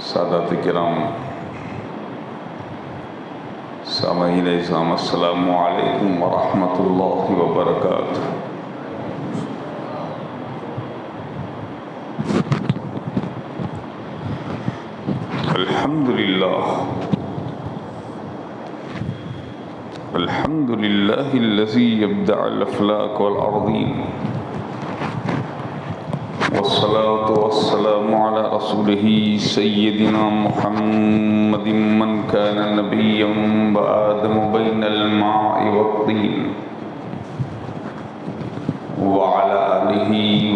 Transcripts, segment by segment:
سادات کرام، سامعین اسلام، السلام علیکم ورحمۃ اللہ وبرکاتہ۔ الحمد للہ الذی یبدع الافلاک والارضین، والصلاة والسلام على رسوله سيدنا محمد من كان نبيا وآدم بين الماء والطين، وعلى آله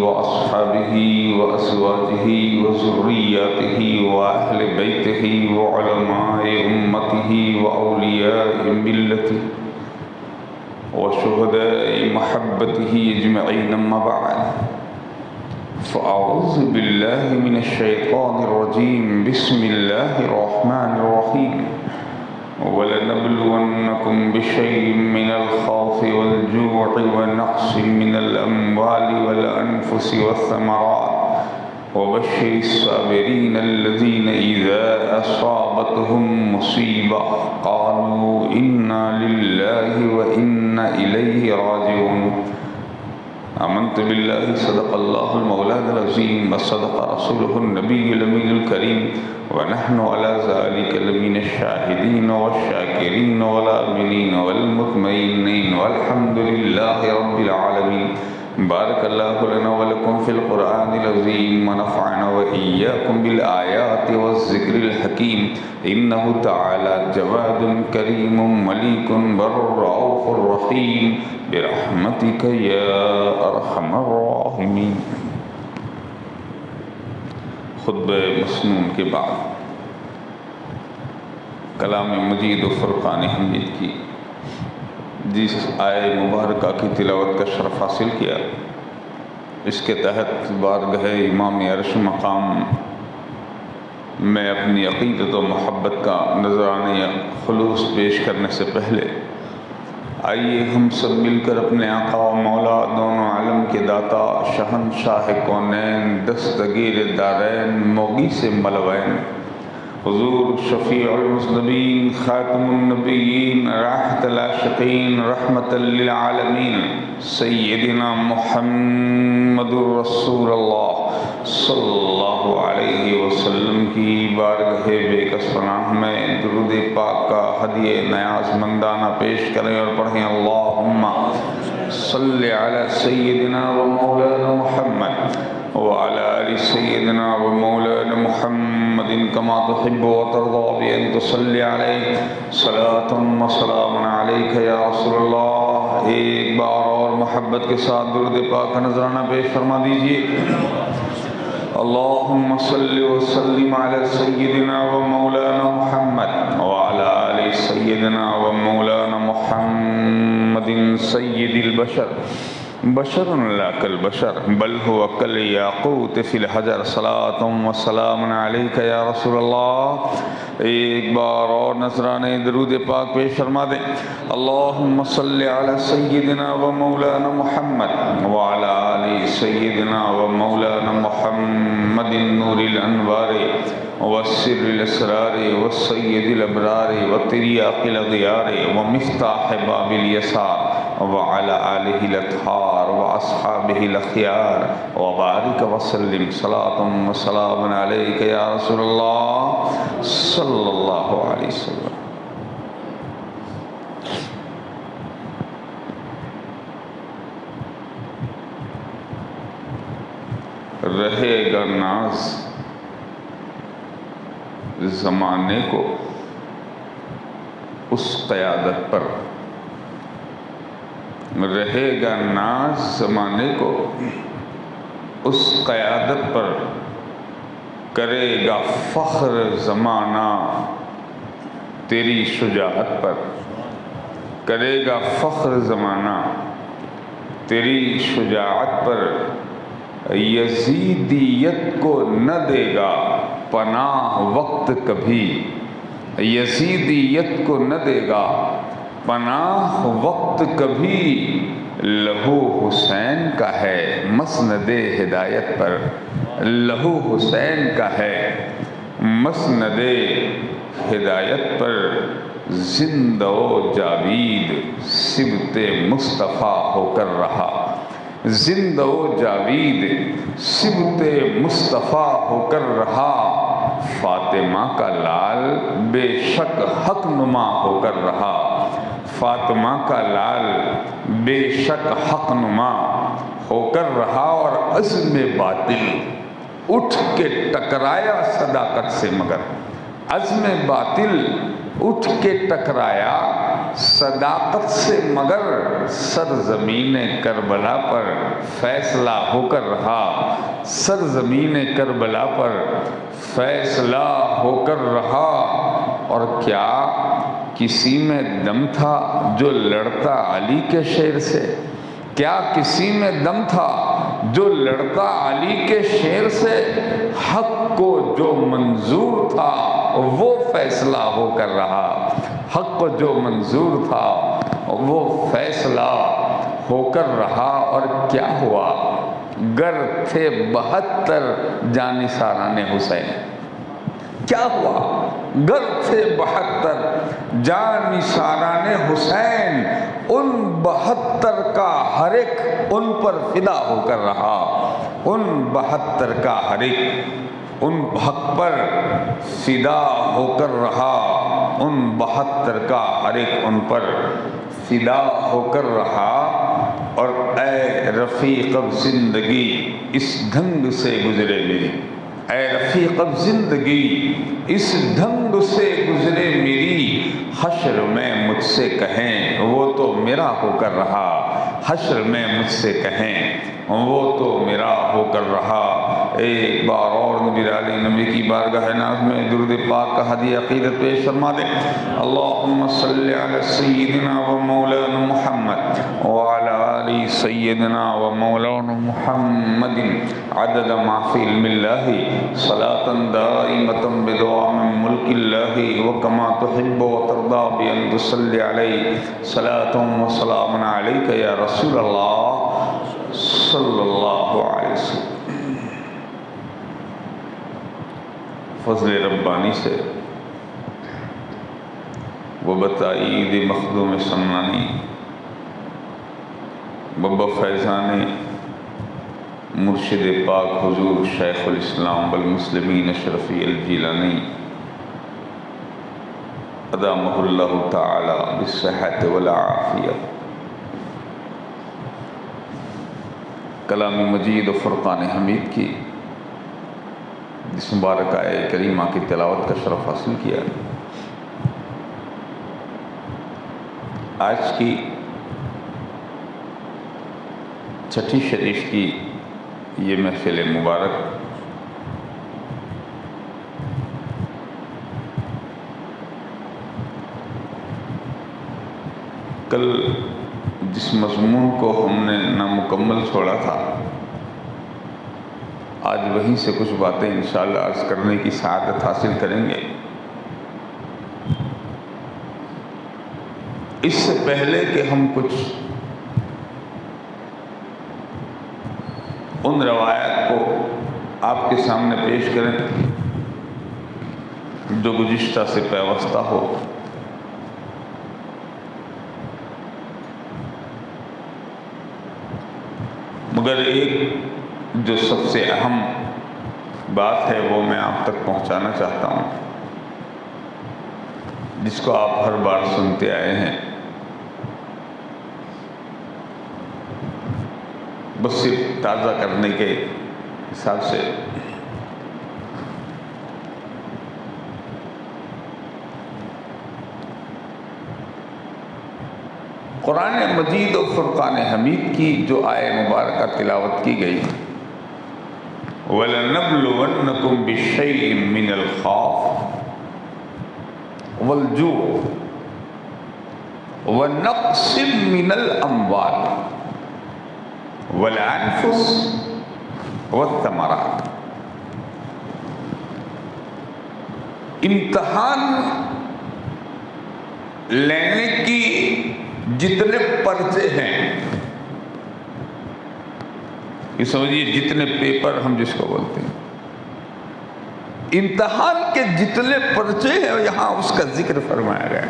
وأصحابه وأزواجه وذرياته وأهل بيته وعلماء أمته وأولياء ملته وشهداء محبته أجمعين، أما بعد، فأعوذ بالله من الشيطان الرجيم، بسم الله الرحمن الرحيم، وَلَنَبْلُوَنَّكُمْ بِشَيْءٍ مِّنَ الْخَوْفِ وَالْجُوعِ وَنَقْصٍ مِّنَ الْأَمْوَالِ وَالْأَنفُسِ وَالثَّمَرَاتِ وَبَشِّرِ الصَّابِرِينَ الَّذِينَ إِذَا أَصَابَتْهُم مُّصِيبَةٌ قَالُوا إِنَّا لِلَّهِ وَإِنَّا إِلَيْهِ راجعون۔ آمنت باللہ، صدق اللہ المولانا العظیم، وصدق رسولہ النبی الامین الکریم، ونحن علی ذلک لمن الشاہدین والشاکرین والآمنین والمطمئنین، والحمد للہ رب العالمین۔ بارک اللہ لنا ولکم فی القرآن العظیم، ونفعنا وإیاکم بالآیات والذکر الحکیم، انہ تعالی جواد کریم ملیک بر رؤوف الرحیم، برحمتک یا ارحم الراحمین۔ خطبہ مسنون کے بعد کلام مجید و فرقان حمید کی جس آیہ مبارکہ کی تلاوت کا شرف حاصل کیا، اس کے تحت بارگاہ امام عرش مقام میں اپنی عقیدت و محبت کا نذرانہ خلوص پیش کرنے سے پہلے آئیے ہم سب مل کر اپنے آقا و مولا دونوں عالم کے داتا، شہنشاہ کونین، دستگیر دارین، مغیث ملوین، حضور شفیع المذنبین، خاتم النبیین، راحت العاشقین، رحمت للعالمین، سیدنا محمد رسول اللہ صلی اللہ علیہ وسلم کی بارگاہ بے کس پناہ میں درود پاک کا ہدیہ نیاز مندانہ پیش کریں اور پڑھیں، اللہم صلی علی سیدنا و مولانا محمد وعلى آل سيدنا ومولانا محمد كما تحب وترضى بأن تصلي عليه صلاة وسلام عليك يا رسول اللہ۔ ایک بار اور محبت کے ساتھ درود پاک کا نذرانہ پیش فرما دیجئے، اللہم صلی وسلم علی سیدنا ومولانا محمد وعلى آل سيدنا ومولانا محمد سید البشر، بشر لا کالبشر بل هو کالیاقوت فی الحجر، صلاۃ و سلام علیک یا رسول اللہ۔ ایک بار اور نذرانے درود پاک پیش فرما دیں، اللہم صلی علی سیدنا و مولانا محمد وعلی آل سیدنا و مولانا محمد نور الانوار والسر الاسرار والسید الابرار والتریاق الاغیار ومفتاح باب الیسار وعلى آلہ الاطہار واصحابہ الاخیار، وبارک وسلم، صلاۃ و سلام علیک یا رسول اللہ صلی اللہ علیہ وسلم۔ رہے گا ناز زمانے کو اس قیادت پر، رہے گا ناز زمانے کو اس قیادت پر، کرے گا فخر زمانہ تیری شجاعت پر، کرے گا فخر زمانہ تیری شجاعت پر، یزیدیت کو نہ دے گا پناہ وقت کبھی، یزیدیت کو نہ دے گا پناہ وقت کبھی، لہو حسین کا ہے مسند ہدایت پر، لہو حسین کا ہے مسند ہدایت پر زندہ و جاوید سبت مصطفیٰ ہو کر رہا، زندہ و جاوید سبت مصطفیٰ ہو کر رہا، فاطمہ کا لال بے شک حق نما ہو کر رہا، فاطمہ کا لال بے شک حق نما ہو کر رہا، اور عزم باطل اٹھ کے ٹکرایا صداقت سے مگر، عزم باطل اٹھ کے ٹکرایا صداقت سے مگر، سرزمین کربلا پر فیصلہ ہو کر رہا، سرزمین کربلا پر فیصلہ ہو کر رہا۔ اور کیا کسی میں دم تھا جو لڑتا علی کے شیر سے؟ کیا کسی میں دم تھا جو لڑتا علی کے شیر سے؟ حق کو جو منظور تھا وہ فیصلہ ہو کر رہا، حق کو جو منظور تھا وہ فیصلہ ہو کر رہا۔ اور کیا ہوا؟ گر تھے 72 جانثاران حسین، کیا ہوا؟ گر تھے 72 جانثاران حسین، ان 72 کا ہر ایک ان پر فدا ہو کر رہا، ان 72 کا ہر ایک ان حق پر فدا ہو کر رہا، ان 72 کا ہر ایک ان پر فدا ہو کر رہا۔ اور اے رفیق اب زندگی اس ڈھنگ سے گزرے میری، اے رفیق اب زندگی اس ڈھنگ سے گزرے میری، حشر میں مجھ سے کہیں وہ تو میرا ہو کر رہا، حشر میں مجھ سے کہیں وہ تو میرا ہو کر رہا۔ ایک بار اور نبی علی نبی کی بارگاہ ناز میں درود پاک کا ہدیہ عقیدت پیش فرما دیں۔ اللہم صلی علی سیدنا و مولانا محمد وعلی آل سیدنا و مولانا محمد عدد ما فی علم اللہ صلاة دائمة بدوام ملک اللہ وکما تحب و ترضا بأن تصلی علی صلاة و سلام علیک یا رسول اللہ صلی اللہ علیہ وسلم۔ فضل ربانی سے و بتائید مخدوم سمنانی و فیضان مرشد پاک حضور شیخ الاسلام والمسلمین اشرفی الجیلانی ادامہ اللہ تعالی بالصحت والعافیہ۔ کلام مجید و فرقان حمید کی جس مبارک آیہ کریمہ کی تلاوت کا شرف حاصل کیا۔ آج کی چھٹی شریف کی یہ محفل مبارک کل جس مضمون کو ہم نے نامکمل چھوڑا تھا، آج وہیں سے کچھ باتیں انشاءاللہ عرض کرنے کی سعادت حاصل کریں گے۔ اس سے پہلے کہ ہم کچھ ان روایات کو آپ کے سامنے پیش کریں جو گزشتہ سے پیوستہ ہو، مگر ایک جو سب سے اہم بات ہے وہ میں آپ تک پہنچانا چاہتا ہوں، جس کو آپ ہر بار سنتے آئے ہیں، بس صرف تازہ کرنے کے حساب سے۔ قرآن مجید و فرقان حمید کی جو آیہ مبارکہ تلاوت کی گئی، وَلَنَبْلُوَنَّكُمْ بِشَيْءٍ مِّنَ الْخَوْفِ وَالْجُوعِ وَنَقْصٍ مِّنَ الْأَمْوَالِ وَالْأَنفُسِ وَالثَّمَرَاتِ۔ امتحان لینے کی جتنے پرچے ہیں، یہ سمجھیے جتنے پیپر ہم جس کو بولتے ہیں، امتحان کے جتنے پرچے ہیں یہاں اس کا ذکر فرمایا گیا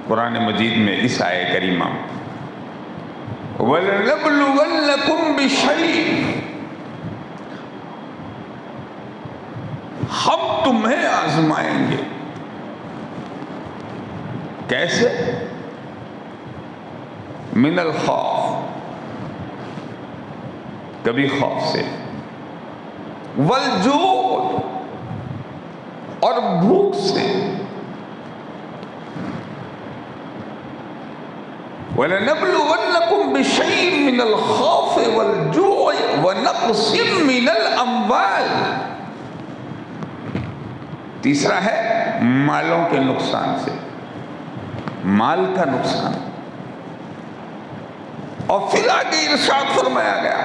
قرآن مجید میں اس آیہ کریمہ وَلَنَبْلُوَنَّكُمْ بِشَيْءٍ، ہم تمہیں آزمائیں گے. کیسے؟ من الخوف، کبھی خوف سے، والجوع، اور بھوک سے. وَلَنَبْلُوَنَّكُمْ بِشَيْءٍ مِّنَ الْخَوْفِ وَالْجُوعِ وَنَقْصٍ مِّنَ الْأَمْوَالِ. تیسرا ہے مالوں کے نقصان سے، مال کا نقصان. اور پھر آگے ارشاد فرمایا گیا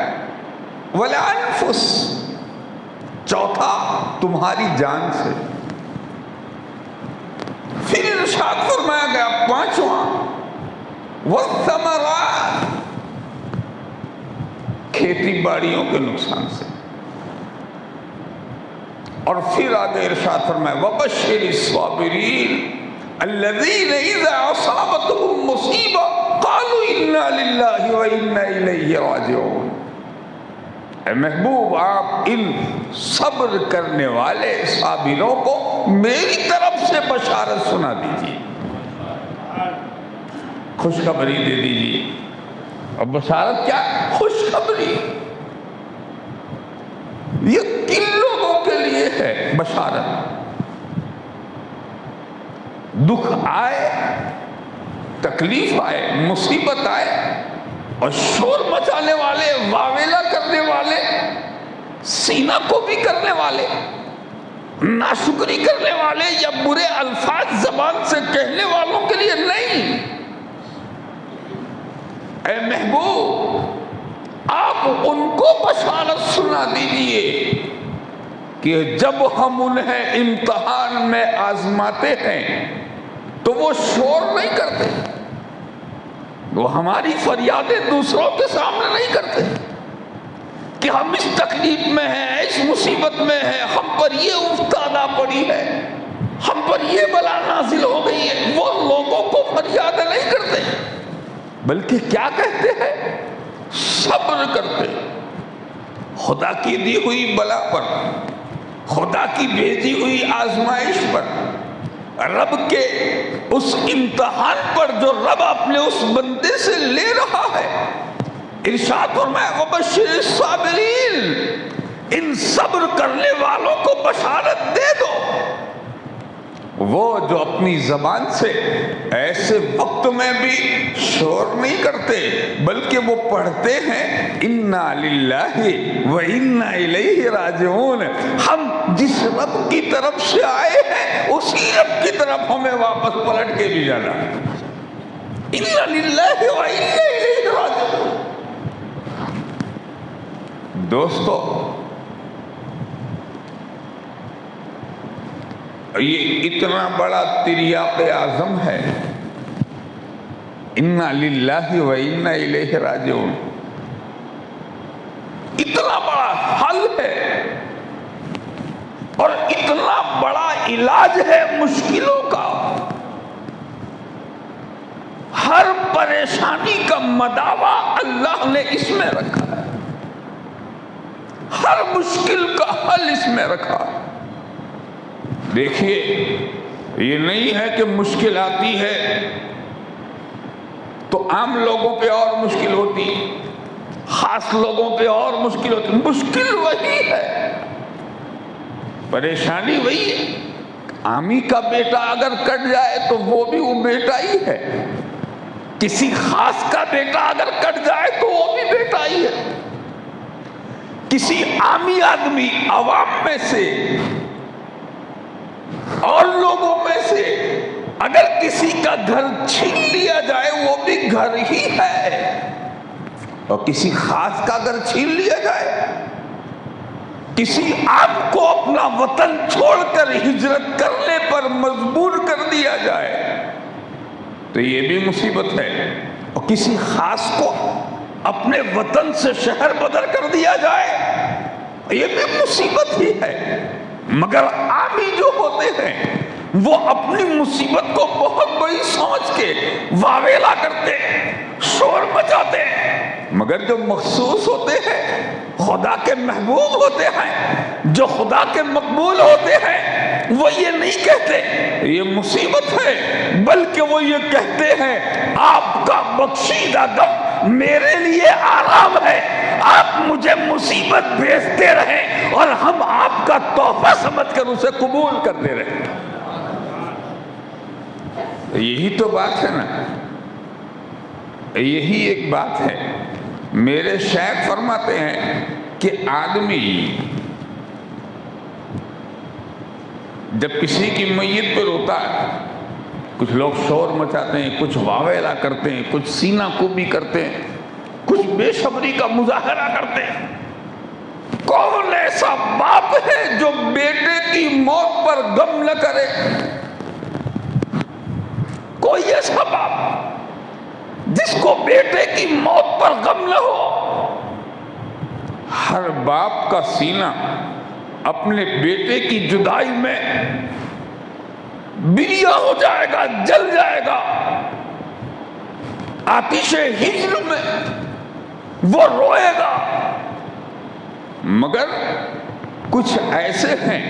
وَالْأَنفُسِ، چوتھا تمہاری جان سے. پھر ارشاد فرمایا گیا پانچواں وَالثَّمَرَاتِ، کھیتی باڑیوں کے نقصان سے. اور پھر آگے ارشاد فرمایا وَبَشِّرِ الصَّابِرِينَ الَّذِينَ إِذَا أَصَابَتْهُمْ مُصِيبَةٌ قَالُوا إِنَّا لِلَّهِ وَإِنَّا إِلَيْهِ رَاجِعُونَ. اے محبوب، آپ ان صبر کرنے والے صابروں کو میری طرف سے بشارت سنا دیجیے، خوشخبری دے دیجیے. اور بشارت کیا؟ خوشخبری. یہ کن لوگوں کے لیے ہے بشارت؟ دکھ آئے، تکلیف آئے، مصیبت آئے اور شور مچانے والے، واویلا کرنے والے، سینہ کو بھی کرنے والے، ناشکری کرنے والے یا برے الفاظ زبان سے کہنے والوں کے لیے نہیں. اے محبوب، آپ ان کو بشارت سنا دیجئے کہ جب ہم انہیں امتحان میں آزماتے ہیں تو وہ شور نہیں کرتے، وہ ہماری فریادیں دوسروں کے سامنے نہیں کرتے کہ ہم اس تکلیف میں ہیں، اس مصیبت میں ہیں، ہم پر یہ افتادہ پڑی ہے، ہم پر یہ بلا نازل ہو گئی ہے. وہ لوگوں کو فریادیں نہیں کرتے، بلکہ کیا کہتے ہیں؟ صبر کرتے. خدا کی دی ہوئی بلا پر، خدا کی بھیجی ہوئی آزمائش پر، رب کے اس امتحان پر جو رب اپنے اس بندے سے لے رہا ہے، ارشاد فرمایا وَبَشِّرِ الصَّابِرِينَ، ان صبر کرنے والوں کو بشارت دے دو، وہ جو اپنی زبان سے ایسے وقت میں بھی شور نہیں کرتے بلکہ وہ پڑھتے ہیں اِنَّا لِلَّهِ وَإِنَّا إِلَيْهِ رَاجِعُونَ. ہم جس رب کی طرف سے آئے ہیں اسی رب کی طرف ہمیں واپس پلٹ کے بھی جانا. اِنَّا لِلَّهِ وَإِنَّا إِلَيْهِ رَاجِعُونَ. دوستو، یہ اتنا بڑا تریاق اعظم ہے، اِنَّا لِلَّهِ وَإِنَّا إِلَيْهِ رَاجِعُونَ. اتنا بڑا حل ہے اور اتنا بڑا علاج ہے مشکلوں کا. ہر پریشانی کا مداوا اللہ نے اس میں رکھا ہے، ہر مشکل کا حل اس میں رکھا. دیکھیے، یہ نہیں ہے کہ مشکل آتی ہے تو عام لوگوں پہ اور مشکل ہوتی، خاص لوگوں پہ اور مشکل ہوتی. مشکل وہی ہے، پریشانی وہی ہے. عامی کا بیٹا اگر کٹ جائے تو وہ بھی وہ بیٹا ہی ہے، کسی خاص کا بیٹا اگر کٹ جائے تو وہ بھی بیٹا ہی ہے. کسی عامی آدمی، عوام میں سے اور لوگوں میں سے اگر کسی کا گھر چھین لیا جائے وہ بھی گھر ہی ہے، اور کسی خاص کا گھر چھین لیا جائے، کسی عام کو اپنا وطن چھوڑ کر ہجرت کرنے پر مجبور کر دیا جائے تو یہ بھی مصیبت ہے، اور کسی خاص کو اپنے وطن سے شہر بدر کر دیا جائے یہ بھی مصیبت ہی ہے. مگر عامی جو ہوتے ہیں وہ اپنی مصیبت کو بہت بڑی سمجھ کے واویلا کرتے ہیں، شور مچاتے ہیں، مگر جو مخصوص ہوتے ہیں، خدا کے محبوب ہوتے ہیں، جو خدا کے مقبول ہوتے ہیں، وہ یہ نہیں کہتے یہ مصیبت ہے، بلکہ وہ یہ کہتے ہیں آپ کا بخشیدہ غم میرے لیے آرام ہے، آپ مجھے مصیبت بھیجتے رہیں اور ہم آپ کا تحفہ سمجھ کر اسے قبول کرتے رہیں۔ یہی تو بات ہے نا، یہی ایک بات ہے۔ میرے شیخ فرماتے ہیں کہ آدمی جب کسی کی میت پہ روتا ہے، کچھ لوگ شور مچاتے ہیں، کچھ واویلا کرتے ہیں، کچھ سینہ کوبی کرتے ہیں، کچھ بے صبری کا مظاہرہ کرتے ہیں۔ کون ایسا باپ ہے جو بیٹے کی موت پر غم نہ کرے؟ کوئی ایسا باپ جس کو بیٹے کی موت پر غم نہ ہو؟ ہر باپ کا سینہ اپنے بیٹے کی جدائی میں بلیا ہو جائے گا، جل جائے گا۔ آتش ہجر میں وہ روئے گا۔ مگر کچھ ایسے ہیں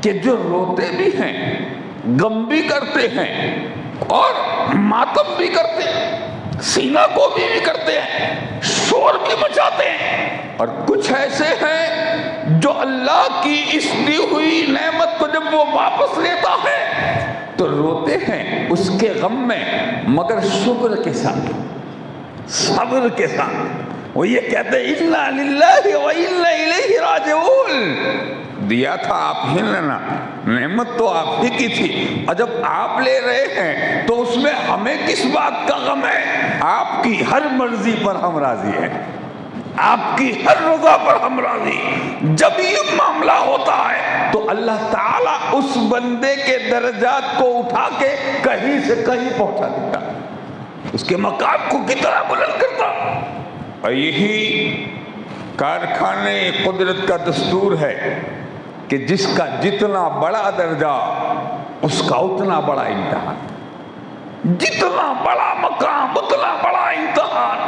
کہ جو روتے بھی ہیں، غم بھی کرتے ہیں اور ماتم بھی کرتے ہیں، سینہ کو بھی کرتے ہیں، شور بھی مچاتے ہیں۔ اور کچھ ایسے ہیں جو اللہ کی اس دی ہوئی نعمت کو جب وہ واپس لیتا ہے تو روتے ہیں اس کے غم میں، مگر شکر کے ساتھ، صبر کے ساتھ۔ وہ یہ کہتے ہیں اِنَّا لِلَّهِ وَإِنَّا إِلَيْهِ رَاجِعُونَ۔ دیا تھا آپ ہی نے نا، نعمت تو آپ ہی کی تھی، اور جب آپ لے رہے ہیں تو اس میں ہمیں کس بات کا غم ہے؟ آپ کی ہر مرضی پر ہم راضی ہیں، آپ کی ہر رضا پر ہم راضی۔ جب یہ معاملہ ہوتا ہے تو اللہ تعالیٰ اس بندے کے درجات کو اٹھا کے کہیں سے کہیں پہنچا دیتا، اس کے مقام کو کتنا بلند کرتا۔ اور یہی کارخانے قدرت کا دستور ہے کہ جس کا جتنا بڑا درجہ اس کا اتنا بڑا امتحان، جتنا بڑا مقام اتنا بڑا امتحان،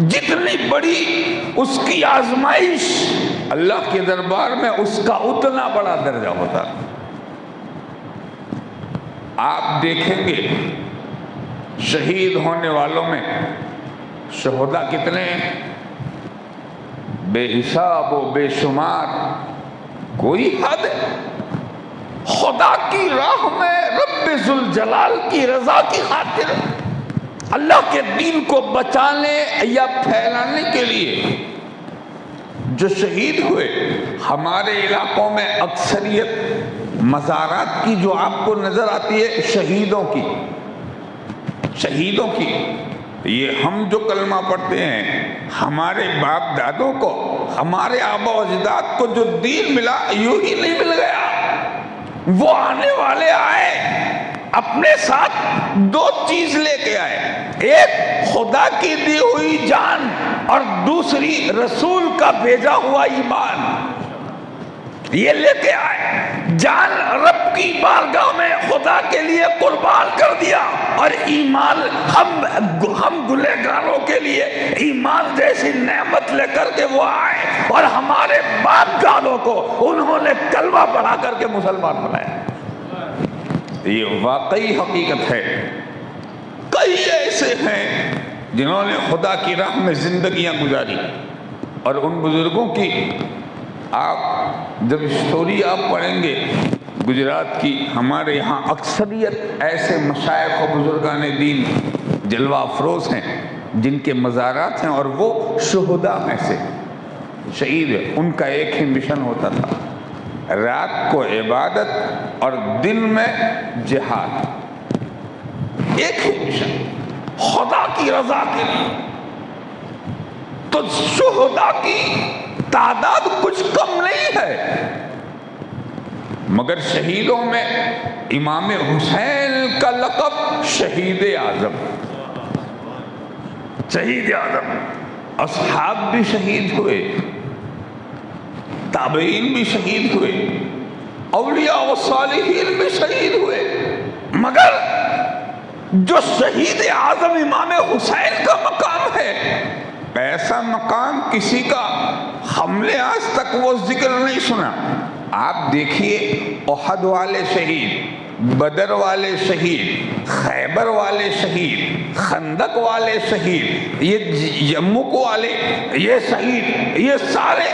جتنی بڑی اس کی آزمائش اللہ کے دربار میں اس کا اتنا بڑا درجہ ہوتا۔ آپ دیکھیں گے شہید ہونے والوں میں شہداء کتنے ہیں؟ بے حساب و بے شمار، کوئی حد ہے؟ خدا کی راہ میں رب ذوالجلال کی رضا کی خاطر اللہ کے دین کو بچانے یا پھیلانے کے لیے جو شہید ہوئے، ہمارے علاقوں میں اکثریت مزارات کی جو آپ کو نظر آتی ہے شہیدوں کی، یہ ہم جو کلمہ پڑھتے ہیں، ہمارے باپ دادوں کو، ہمارے آبا و اجداد کو جو دین ملا یوں ہی نہیں مل گیا۔ وہ آنے والے آئے، اپنے ساتھ دو چیز لے کے آئے، ایک خدا کی دی ہوئی جان اور دوسری رسول کا بھیجا ہوا ایمان۔ یہ لے کے آئے، جان رب کی بارگاہ میں خدا کے لیے قربان کر دیا، اور ایمان ہم گنہگاروں کے لیے ایمان جیسی نعمت لے کر کے وہ آئے، اور ہمارے باپ دادوں کو انہوں نے کلمہ پڑھا کر کے مسلمان بنایا۔ یہ واقعی حقیقت ہے۔ کئی ایسے ہیں جنہوں نے خدا کی راہ میں زندگیاں گزاری، اور ان بزرگوں کی آپ جب اسٹوری آپ پڑھیں گے گجرات کی، ہمارے یہاں اکثریت ایسے مشائخ و بزرگان دین جلوہ افروز ہیں جن کے مزارات ہیں، اور وہ شہداء میں سے شہید ہیں۔ ان کا ایک ہی مشن ہوتا تھا، رات کو عبادت اور دن میں جہاد، ایک ہی مشن، خدا کی رضا کے لیے۔ تو شہداء کی تعداد کچھ کم نہیں ہے، مگر شہیدوں میں امام حسین کا لقب شہید اعظم، شہید اعظم۔ اصحاب بھی شہید ہوئے، تابعین بھی شہید ہوئے، اولیاء و صالحین بھی شہید ہوئے، مگر جو شہید اعظم امام حسین کا مقام ہے، ایسا مقام کسی کا ہم نے آج تک وہ ذکر نہیں سنا۔ آپ دیکھیے احد والے شہید، بدر والے شہید، خیبر والے شہید، خندق والے شہید، یہ یرموک والے یہ شہید، یہ سارے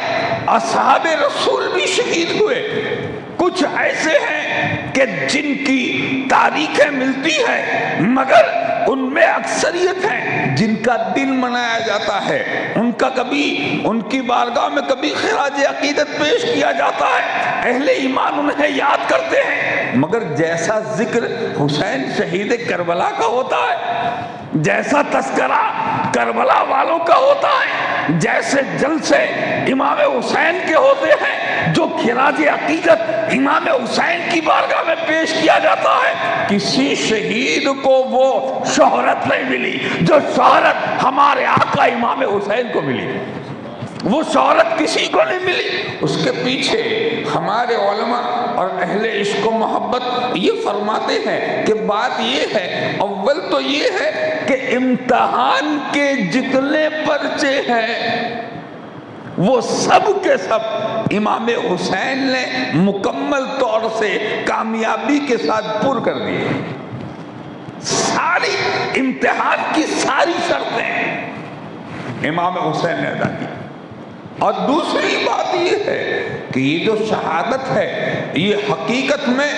اصحاب رسول بھی شہید ہوئے۔ کچھ ایسے ہیں کہ جن کی تاریخیں ملتی ہیں مگر ان میں اکثریت ہیں جن کا دن منایا جاتا ہے، ان کی بارگاہ میں کبھی خراج عقیدت پیش کیا جاتا ہے، اہل ایمان انہیں یاد کرتے ہیں، مگر جیسا ذکر حسین شہید کربلا کا ہوتا ہے، جیسا تذکرہ کربلا والوں کا ہوتا ہے، جیسے جلسے امام حسین کے ہوتے ہیں، جو خراج عقیدت امام حسین کی بارگاہ میں پیش کیا جاتا ہے، کسی شہید کو وہ شہرت نہیں ملی جو شہرت ہمارے آقا امام حسین کو ملی۔ وہ شہرت کسی کو نہیں ملی۔ اس کے پیچھے ہمارے علماء اور اہل عشق و محبت یہ فرماتے ہیں کہ بات یہ ہے، اول تو یہ ہے کہ امتحان کے جتنے پرچے ہیں وہ سب کے سب امام حسین نے مکمل طور سے کامیابی کے ساتھ پر کر دیے۔ ساری امتحان کی ساری شرطیں امام حسین نے ادا کی۔ اور دوسری بات یہ ہے کہ یہ جو شہادت ہے یہ حقیقت میں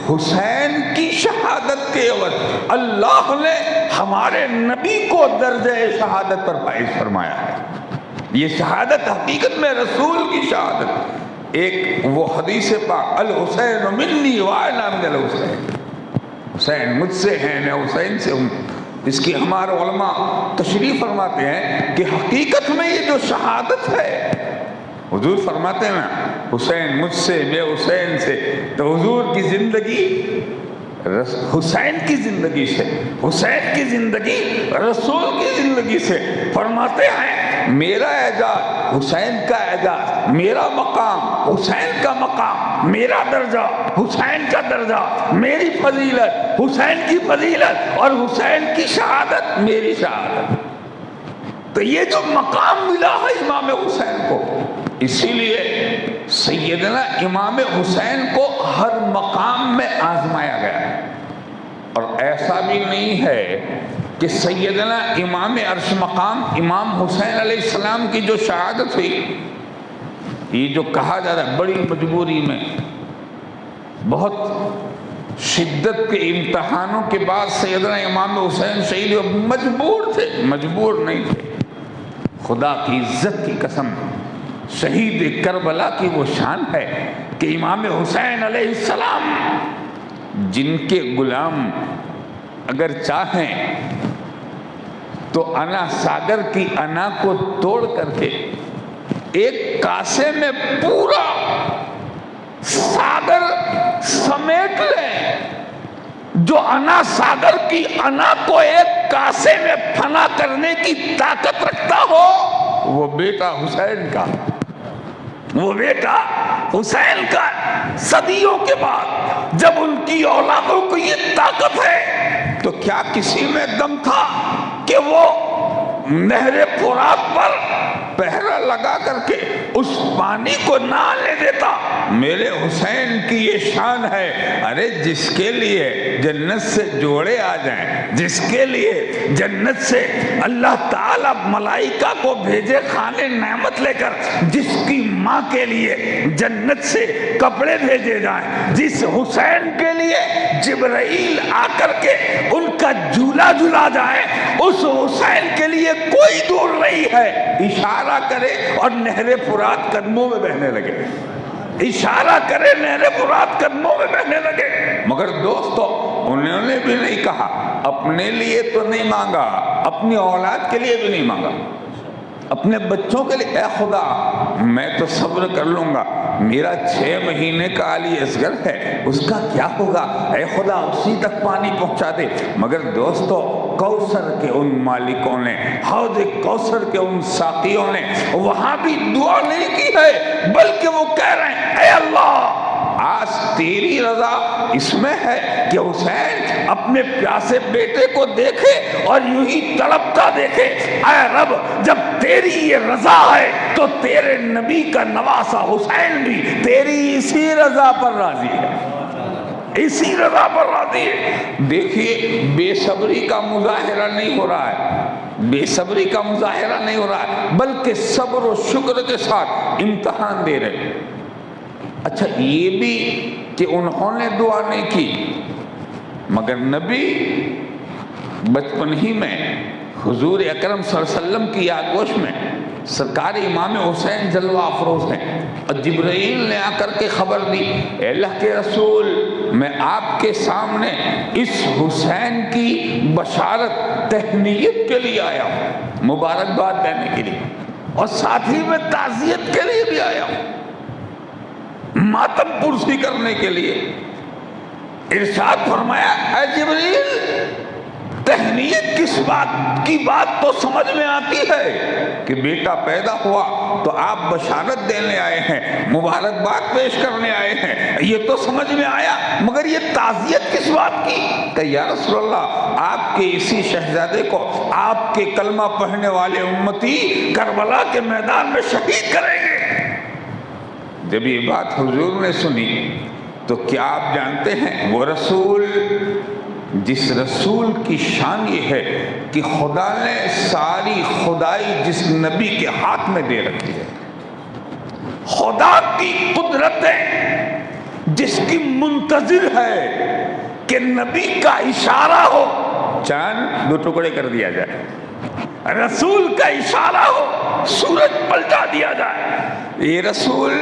حسین کی شہادت کے عوض اللہ نے ہمارے نبی کو درجہ شہادت پر فائز فرمایا ہے۔ یہ شہادت حقیقت میں رسول کی شہادت۔ ایک وہ حدیث پاک الحسین منی وانا من الحسین، حسین مجھ سے ہیں میں حسین سے ہوں، اس کی ہمارے علماء تشریح فرماتے ہیں کہ حقیقت میں یہ جو شہادت ہے، حضور فرماتے ہیں نا حسین مجھ سے میں حسین سے، تو حضور کی زندگی حسین کی زندگی سے، حسین کی زندگی رسول کی زندگی سے۔ فرماتے ہیں میرا اعجاز حسین کا اعجاز، میرا مقام حسین کا مقام، میرا درجہ حسین کا درجہ، میری فضیلت حسین کی فضیلت، اور حسین کی شہادت میری شہادت۔ تو یہ جو مقام ملا ہے امام حسین کو، اسی لیے سیدنا امام حسین کو ہر مقام میں آزمایا گیا ہے۔ اور ایسا بھی نہیں ہے کہ سیدنا امام عرش مقام امام حسین علیہ السلام کی جو شہادت ہوئی، یہ جو کہا جاتا ہے بڑی مجبوری میں، بہت شدت کے امتحانوں کے بعد سیدنا امام حسین شہید ہوئے، مجبور تھے، مجبور نہیں تھے۔ خدا کی عزت کی قسم، شہید کربلا کی وہ شان ہے کہ امام حسین علیہ السلام جن کے غلام اگر چاہیں تو انا ساگر کی انا کو توڑ کر کے ایک کاسے میں پورا ساگر سمیٹ لیں، جو انا ساگر کی انا کو ایک کاسے میں فنا کرنے کی طاقت رکھتا ہو، وہ بیٹا حسین کا، وہ بیٹا حسین کا۔ صدیوں کے بعد جب ان کی اولادوں کو یہ طاقت ہے تو کیا کسی میں دم تھا کہ وہ نہر فرات پر پہرا لگا کر کے اس پانی کو نہ آنے دیتا؟ میرے حسین کی یہ شان ہے، ارے جس کے لیے جنت سے جوڑے آ جائیں، جس کے لیے جنت سے اللہ تعالیٰ ملائکہ کو بھیجے خانے نعمت لے کر، جس کی ماں کے لیے جنت سے کپڑے بھیجے جائیں، جس حسین کے لیے جبرائیل آ کر کے ان کا جھولا جھلا جائے، اس حسین کے لیے کوئی دور نہیں ہے، اشارہ کرے اور نہر فرات قدموں میں بہنے لگے، اشارہ کرے نہر فرات قدموں میں بہنے لگے۔ مگر دوستو انہوں نے بھی نہیں کہا، اپنے لیے تو نہیں مانگا، اپنی اولاد کے لیے بھی نہیں مانگا، اپنے بچوں کے لیے اے خدا میں تو صبر کر لوں گا میرا 6 مہینے کا علی اصغر ہے، اس کا کیا ہوگا؟ اے خدا اسی تک پانی پہنچا دے۔ مگر دوستو، کوثر کے ان مالکوں نے، حوض کوثر کے ان ساقیوں نے وہاں بھی دعا نہیں کی ہے، بلکہ وہ کہہ رہے ہیں اے اللہ، آج تیری رضا اس میں ہے کہ حسین اپنے پیاسے بیٹے کو دیکھے اور یوں ہی تڑپتا دیکھے۔ اے رب، جب تیری یہ رضا ہے تو تیرے نبی کا نواسا حسین بھی تیری اسی رضا پر راضی ہے، اسی رضا پر راضی ہے۔ دیکھیے، بے صبری کا مظاہرہ نہیں ہو رہا ہے، بے صبری کا مظاہرہ نہیں ہو رہا ہے، بلکہ صبر و شکر کے ساتھ امتحان دے رہے ہیں۔ اچھا، یہ بھی کہ انہوں نے دعا نہیں کی، مگر نبی بچپن ہی میں حضور اکرم صلی اللہ علیہ وسلم کی آغوش میں سرکار امام حسین جلوہ افروز ہیں، اور جبرائیل نے آ کر کے خبر دی، اے اللہ کے رسول، میں آپ کے سامنے اس حسین کی بشارت تہنیت کے لیے آیا ہوں، مبارکباد دینے کے لیے، اور ساتھ ہی میں تعزیت کے لیے بھی آیا ہوں، ماتم پرسی کرنے کے لیے۔ ارشاد فرمایا، اے جبریل، تہنیت کس بات کی بات تو سمجھ میں آتی ہے کہ بیٹا پیدا ہوا تو آپ بشارت دینے آئے ہیں، مبارکباد پیش کرنے آئے ہیں، یہ تو سمجھ میں آیا، مگر یہ تعزیت کس بات کی؟ کہ یا رسول اللہ، آپ کے اسی شہزادے کو آپ کے کلمہ پڑھنے والے امتی کربلا کے میدان میں شہید کریں گے۔ جب یہ بات حضور نے سنی تو کیا آپ جانتے ہیں، وہ رسول، جس رسول کی شان یہ ہے کہ خدا نے ساری خدائی جس نبی کے ہاتھ میں دے رکھی ہے، خدا کی قدرتیں جس کی منتظر ہے کہ نبی کا اشارہ ہو چاند 2 ٹکڑے کر دیا جائے، رسول کا اشارہ ہو سورج پلٹا دیا جائے۔ یہ رسول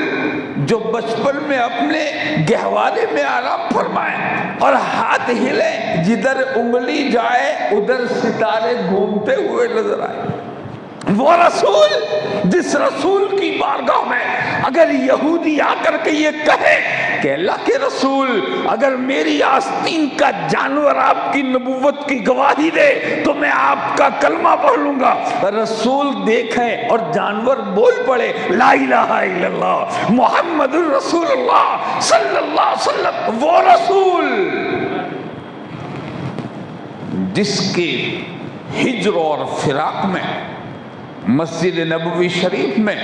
جو بچپن میں اپنے گہوارے میں آرام فرمائے اور ہاتھ ہلے، جدھر انگلی جائے ادھر ستارے گھومتے ہوئے نظر آئے، وہ رسول جس رسول کی بارگاہ میں اگر یہودی آ کر کے یہ کہے کہ اللہ کے رسول، اگر میری آستین کا جانور آپ کی نبوت کی گواہی دے تو میں آپ کا کلمہ پڑھ لوں گا، رسول دیکھیں اور جانور بول پڑے لا الہ الا اللہ محمد الرسول اللہ صلی اللہ علیہ وسلم، وہ رسول جس کے ہجر اور فراق میں مسجد نبوی شریف میں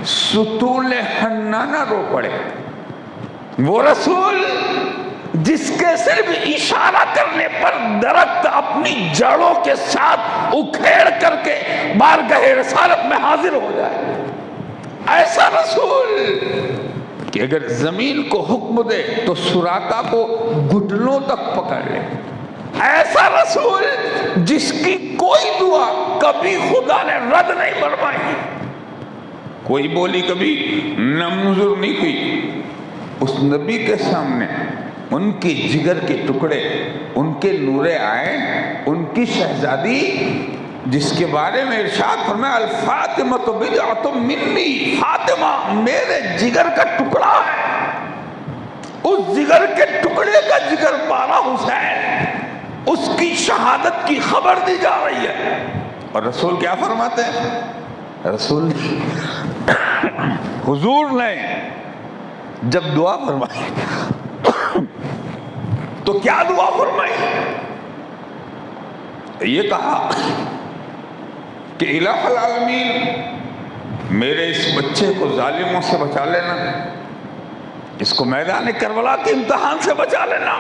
ستون حنانہ رو پڑے، وہ رسول جس کے صرف اشارہ کرنے پر درخت اپنی جڑوں کے ساتھ اکھیڑ کر کے بارگاہ رسالت میں حاضر ہو جائے، ایسا رسول کہ اگر زمین کو حکم دے تو سراقہ کو گھٹنوں تک پکڑ لے، ایسا رسول جس کی کوئی دعا کبھی خدا نے رد نہیں فرمائی، کوئی بولی کبھی نامنظور نہیں ہوئی۔ اس نبی کے سامنے ان کی جگر کے ٹکڑے، ان کے نور عین، ان کی شہزادی جس کے بارے میں ارشاد فرمایا الفاطمہ بضعۃ منی، فاطمہ میرے جگر کا ٹکڑا ہے، اس جگر کے ٹکڑے کا جگر پارا حسین، اس کی شہادت کی خبر دی جا رہی ہے۔ اور رسول کیا فرماتے ہیں؟ رسول حضور نے جب دعا فرمائی تو کیا دعا فرمائی؟ یہ کہا کہ الہ العالمین، میرے اس بچے کو ظالموں سے بچا لینا، اس کو میدان کربلا کے امتحان سے بچا لینا۔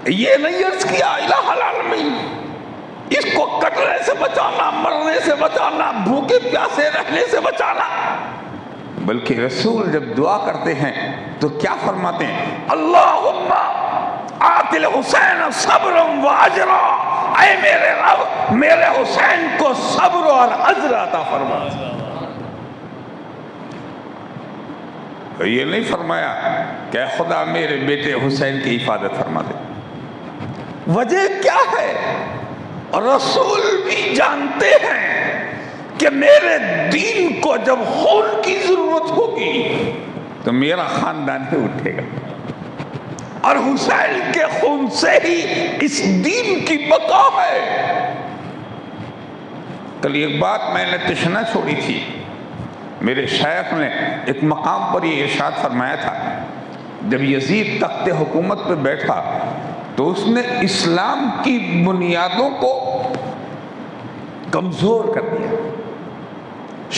یہ نہیں عرض کیا الہ العالمین اس کو کٹنے سے بچانا، مرنے سے بچانا، بھوکے پیاسے رہنے سے بچانا، بلکہ رسول جب دعا کرتے ہیں تو کیا فرماتے ہیں؟ اللہم آت الحسین صبر و اجرا، اے میرے رب میرے حسین کو صبر اور اجر عطا فرما۔ یہ نہیں فرمایا کہ خدا میرے بیٹے حسین کی حفاظت فرما دے۔ وجہ کیا ہے؟ رسول بھی جانتے ہیں کہ میرے دین کو جب خون کی ضرورت ہوگی تو میرا خاندان ہی اٹھے گا، اور حسین کے خون سے ہی اس دین کی بقا ہے۔ کل ایک بات میں نے تشنہ چھوڑی تھی، میرے شیخ نے ایک مقام پر یہ ارشاد فرمایا تھا، جب یزید تخت حکومت پہ بیٹھا تو اس نے اسلام کی بنیادوں کو کمزور کر دیا،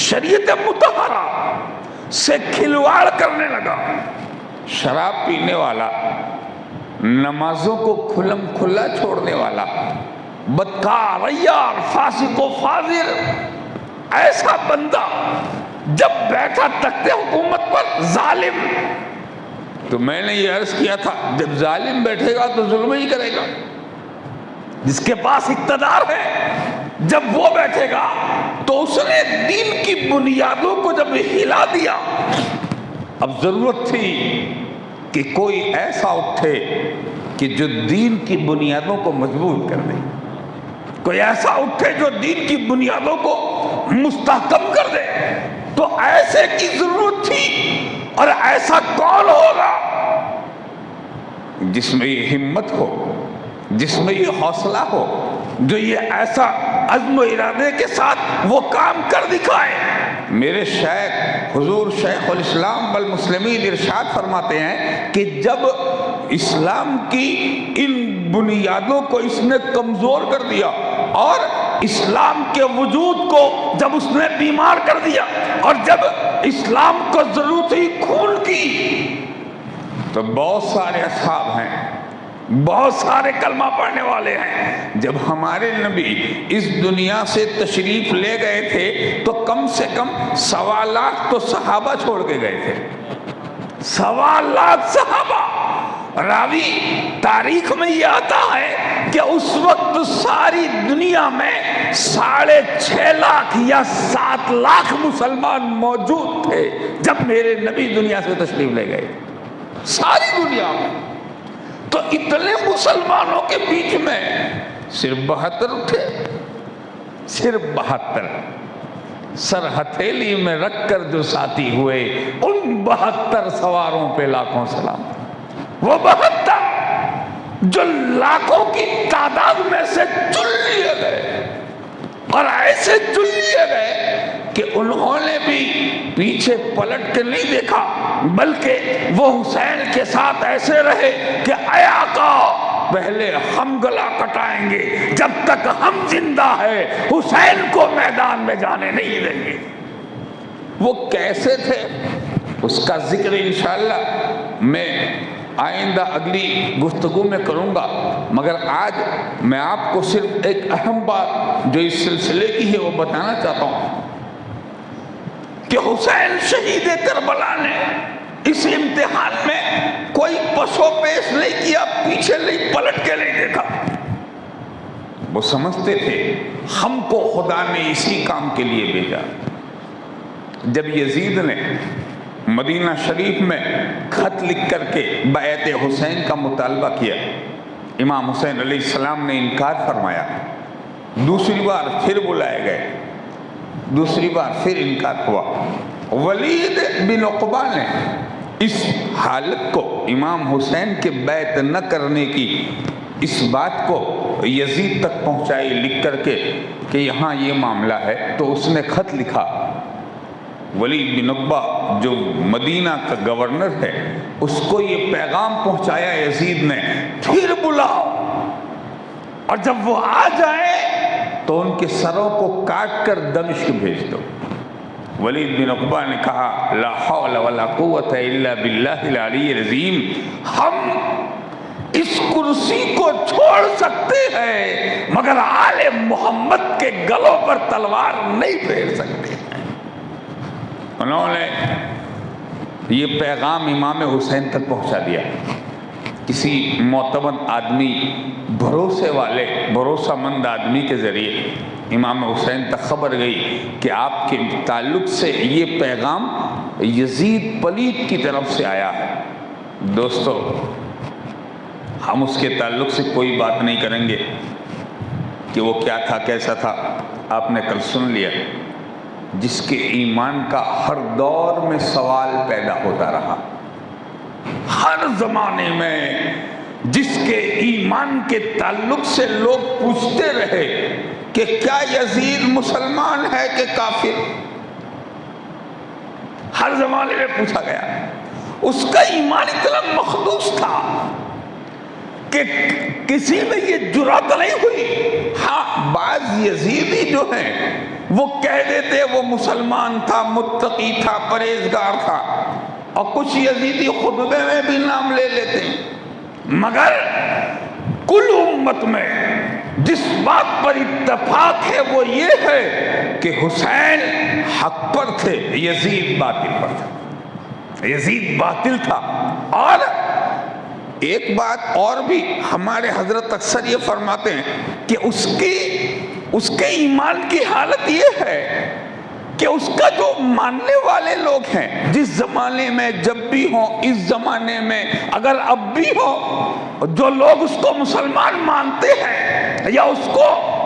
شریعت مطہرہ سے کھلواڑ کرنے لگا، شراب پینے والا، نمازوں کو کھلم کھلا چھوڑنے والا، بدکار، عیار، فاسق و فاجر، ایسا بندہ جب بیٹھا تخت حکومت پر ظالم، تو میں نے یہ عرض کیا تھا جب ظالم بیٹھے گا تو ظلم ہی کرے گا، جس کے پاس اقتدار ہے جب وہ بیٹھے گا تو اس نے دین کی بنیادوں کو جب ہلا دیا، اب ضرورت تھی کہ کوئی ایسا اٹھے کہ جو دین کی بنیادوں کو مضبوط کر دے، کوئی ایسا اٹھے جو دین کی بنیادوں کو مستحکم کر دے، تو ایسے کی ضرورت تھی۔ اور ایسا کون ہوگا جس میں یہ ہمت ہو، جس میں یہ حوصلہ ہو، جو یہ ایسا عزم و ارادے کے ساتھ وہ کام کر دکھائے۔ میرے شیخ حضور شیخ الاسلام والمسلمین ارشاد فرماتے ہیں کہ جب اسلام کی ان بنیادوں کو اس نے کمزور کر دیا اور اسلام کے وجود کو جب اس نے بیمار کر دیا، اور جب اسلام کو ضرورت ہی خون کی، تو بہت سارے اصحاب ہیں، بہت سارے کلمہ پڑھنے والے ہیں، جب ہمارے نبی اس دنیا سے تشریف لے گئے تھے تو کم سے کم 1.25 لاکھ تو صحابہ چھوڑ کے گئے تھے، 1.25 لاکھ صحابہ۔ راوی تاریخ میں یہ آتا ہے کہ اس وقت ساری دنیا میں 6.5 لاکھ یا 7 لاکھ مسلمان موجود تھے جب میرے نبی دنیا سے تشریف لے گئے، ساری دنیا میں۔ تو اتنے مسلمانوں کے بیچ میں صرف 72 اٹھے، صرف 72، سر ہتھیلی میں رکھ کر جو ساتھی ہوئے، ان 72 سواروں پہ لاکھوں سلام۔ وہ 72 جو لاکھوں کی تعداد میں سے چن لیے گئے، اور ایسے چن لیے گئے کہ انہوں نے بھی پیچھے پلٹ کے نہیں دیکھا، بلکہ وہ حسین کے ساتھ ایسے رہے کہ اے آقا پہلے ہم گلا کٹائیں گے، جب تک ہم زندہ ہے حسین کو میدان میں جانے نہیں دیں گے۔ وہ کیسے تھے اس کا ذکر انشاءاللہ میں آئندہ اگلی گفتگو میں کروں گا، مگر آج میں آپ کو صرف ایک اہم بات جو اس سلسلے کی ہے وہ بتانا چاہتا ہوں کہ حسین شہید کربلا نے اس امتحان میں کوئی پسو پیش نہیں کیا، پیچھے نہیں پلٹ کے نہیں دیکھا۔ وہ سمجھتے تھے ہم کو خدا نے اسی کام کے لیے بھیجا۔ جب یزید نے مدینہ شریف میں خط لکھ کر کے بیعت حسین کا مطالبہ کیا، امام حسین علیہ السلام نے انکار فرمایا، دوسری بار پھر بلائے گئے، دوسری بار پھر انکار ہوا۔ ولید بن عقبہ نے اس حالت کو، امام حسین کے بیعت نہ کرنے کی اس بات کو یزید تک پہنچائی لکھ کر کے کہ یہاں یہ معاملہ ہے، تو اس نے خط لکھا۔ ولید بن عقبہ جو مدینہ کا گورنر ہے، اس کو یہ پیغام پہنچایا یزید نے، پھر بلاؤ، اور جب وہ آ جائیں تو ان کے سروں کو کاٹ کر دمشق بھیج دو۔ ولید بن عقبہ نے کہا لا حول ولا قوت الا باللہ العلی العظیم، ہم اس کرسی کو چھوڑ سکتے ہیں مگر آل محمد کے گلوں پر تلوار نہیں پھیر سکتے۔ انہوں نے یہ پیغام امام حسین تک پہنچا دیا۔ کسی معتمد آدمی، بھروسے والے، بھروسہ مند آدمی کے ذریعے امام حسین تک خبر گئی کہ آپ کے تعلق سے یہ پیغام یزید پلید کی طرف سے آیا ہے۔ دوستو، ہم اس کے تعلق سے کوئی بات نہیں کریں گے کہ وہ کیا تھا، کیسا تھا، آپ نے کل سن لیا۔ جس کے ایمان کا ہر دور میں سوال پیدا ہوتا رہا، ہر زمانے میں جس کے ایمان کے تعلق سے لوگ پوچھتے رہے کہ کیا یزید مسلمان ہے کہ کافر، ہر زمانے میں پوچھا گیا۔ اس کا ایمان اتنا مخدوش تھا کہ کسی میں یہ جرات نہیں ہوئی۔ ہاں بعض یزیدی جو ہیں وہ کہہ دیتے وہ مسلمان تھا، متقی تھا، پرہیزگار تھا، اور کچھ یزیدی خطبے میں بھی نام لے لیتے ہیں، مگر کل امت میں جس بات پر اتفاق ہے وہ یہ ہے کہ حسین حق پر تھے، یزید باطل پر تھا، یزید باطل تھا۔ اور ایک بات اور بھی ہمارے حضرت اکثر یہ فرماتے ہیں کہ اس کے ایمان کی حالت یہ ہے کہ اس کا جو ماننے والے لوگ ہیں جس زمانے میں جب بھی ہوں، اس زمانے میں اگر اب بھی ہو، جو لوگ اس کو مسلمان مانتے ہیں یا اس کو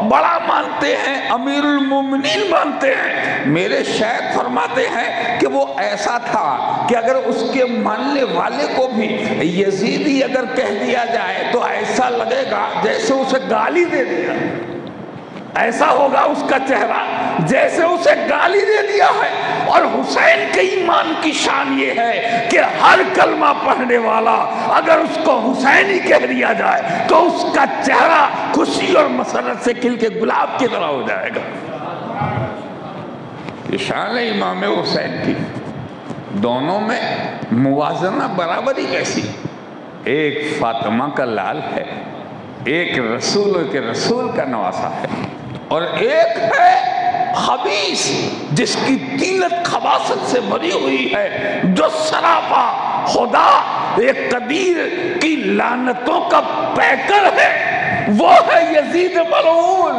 بڑا مانتے ہیں، امیر المومنین مانتے ہیں، میرے شیخ فرماتے ہیں کہ وہ ایسا تھا کہ اگر اس کے ماننے والے کو بھی یزیدی اگر کہہ دیا جائے تو ایسا لگے گا جیسے اسے گالی دے دیا، ایسا ہوگا اس کا چہرہ جیسے اسے گالی دے دیا ہے۔ اور حسین کے ایمان کی شان یہ ہے کہ ہر کلمہ پڑھنے والا اگر اس کو حسین ہی کہہ دیا جائے تو اس کا چہرہ خوشی اور مسرت سے کھل کے گلاب کی طرح ہو جائے گا۔ یہ شان ہے امام حسین کی، دونوں میں موازنہ برابری کیسی، ایک فاطمہ کا لال ہے، ایک رسول کا نواسا ہے، اور ایک ہے خبیث جس کی طینت خباثت سے بھری ہوئی ہے، جو سراپا خدا ایک قدیر کی لعنتوں کا پیکر ہے، وہ ہے یزید ملعون۔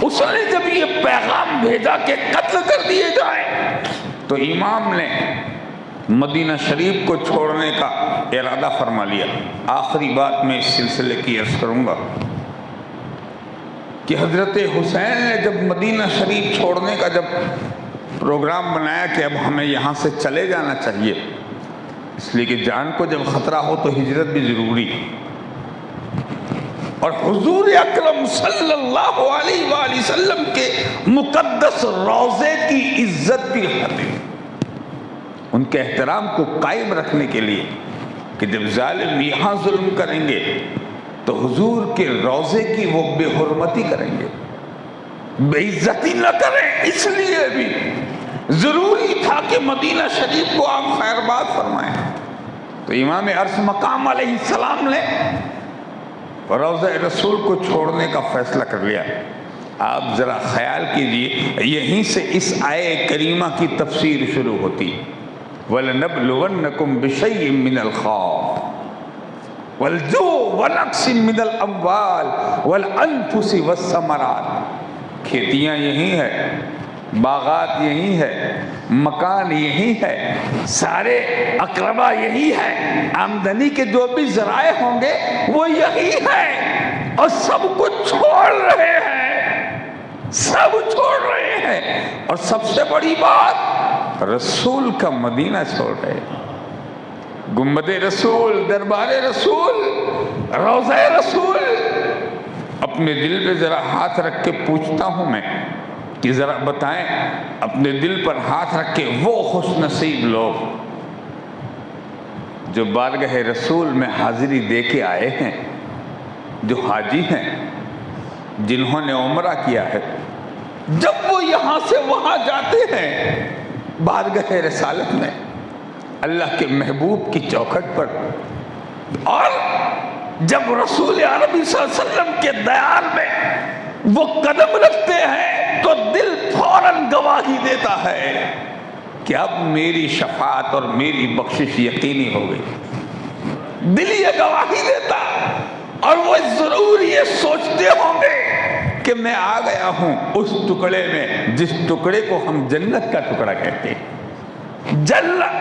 اس نے جب یہ پیغام بھیجا کہ قتل کر دیے جائیں تو امام نے مدینہ شریف کو چھوڑنے کا ارادہ فرما لیا۔ آخری بات میں اس سلسلے کی عرض کروں گا کہ حضرت حسین نے جب مدینہ شریف چھوڑنے کا جب پروگرام بنایا کہ اب ہمیں یہاں سے چلے جانا چاہیے، اس لیے کہ جان کو جب خطرہ ہو تو ہجرت بھی ضروری، اور حضور اکرم صلی اللہ علیہ وآلہ وسلم کے مقدس روضے کی عزت کی خاطر، ان کے احترام کو قائم رکھنے کے لیے کہ جب ظالم یہاں ظلم کریں گے تو حضور کے روضے کی وہ بے حرمتی کریں گے، بے عزتی نہ کریں، اس لیے بھی ضروری تھا کہ مدینہ شریف کو آپ خیرباد فرمائیں۔ تو امام عرش مقام علیہ السلام نے روضہ رسول کو چھوڑنے کا فیصلہ کر لیا۔ آپ ذرا خیال کیجئے، یہیں سے اس آیے کریمہ کی تفسیر شروع ہوتی، وَلَنَبْلُوَنَّكُمْ بِشَيْءٍ مِّنَ الْخَوْفِ وَالْجُوعِ وَنَقْصٍ مِّنَ الْأَمْوَالِ وَالْأَنفُسِ وَالثَّمَرَاتِ۔ کھیتیاں یہی ہے، باغات یہی ہے، مکان یہی ہے، سارے اقربا یہی ہے، آمدنی کے جو بھی ذرائع ہوں گے وہ یہی ہے، اور سب کچھ چھوڑ رہے ہیں، سب چھوڑ رہے ہیں، اور سب سے بڑی بات رسول کا مدینہ چھوڑ رہے ہیں، گنبد رسول، دربار رسول، روضہ رسول۔ اپنے دل پہ ذرا ہاتھ رکھ کے پوچھتا ہوں میں کہ ذرا بتائیں، اپنے دل پر ہاتھ رکھ کے، وہ خوش نصیب لوگ جو بارگاہ رسول میں حاضری دے کے آئے ہیں، جو حاجی ہیں، جنہوں نے عمرہ کیا ہے، جب وہ یہاں سے وہاں جاتے ہیں بارگاہ رسالت میں اللہ کے محبوب کی چوکھٹ پر، اور جب رسول عربی صلی اللہ علیہ وسلم کے دیار میں وہ قدم رکھتے ہیں تو دل فوراً گواہی دیتا ہے کہ اب میری شفاعت اور میری بخشش یقینی ہو گئی، دل یہ گواہی دیتا، اور وہ ضرور یہ سوچتے ہوں گے کہ میں آ گیا ہوں اس ٹکڑے میں جس ٹکڑے کو ہم جنت کا ٹکڑا کہتے ہیں، جنت۔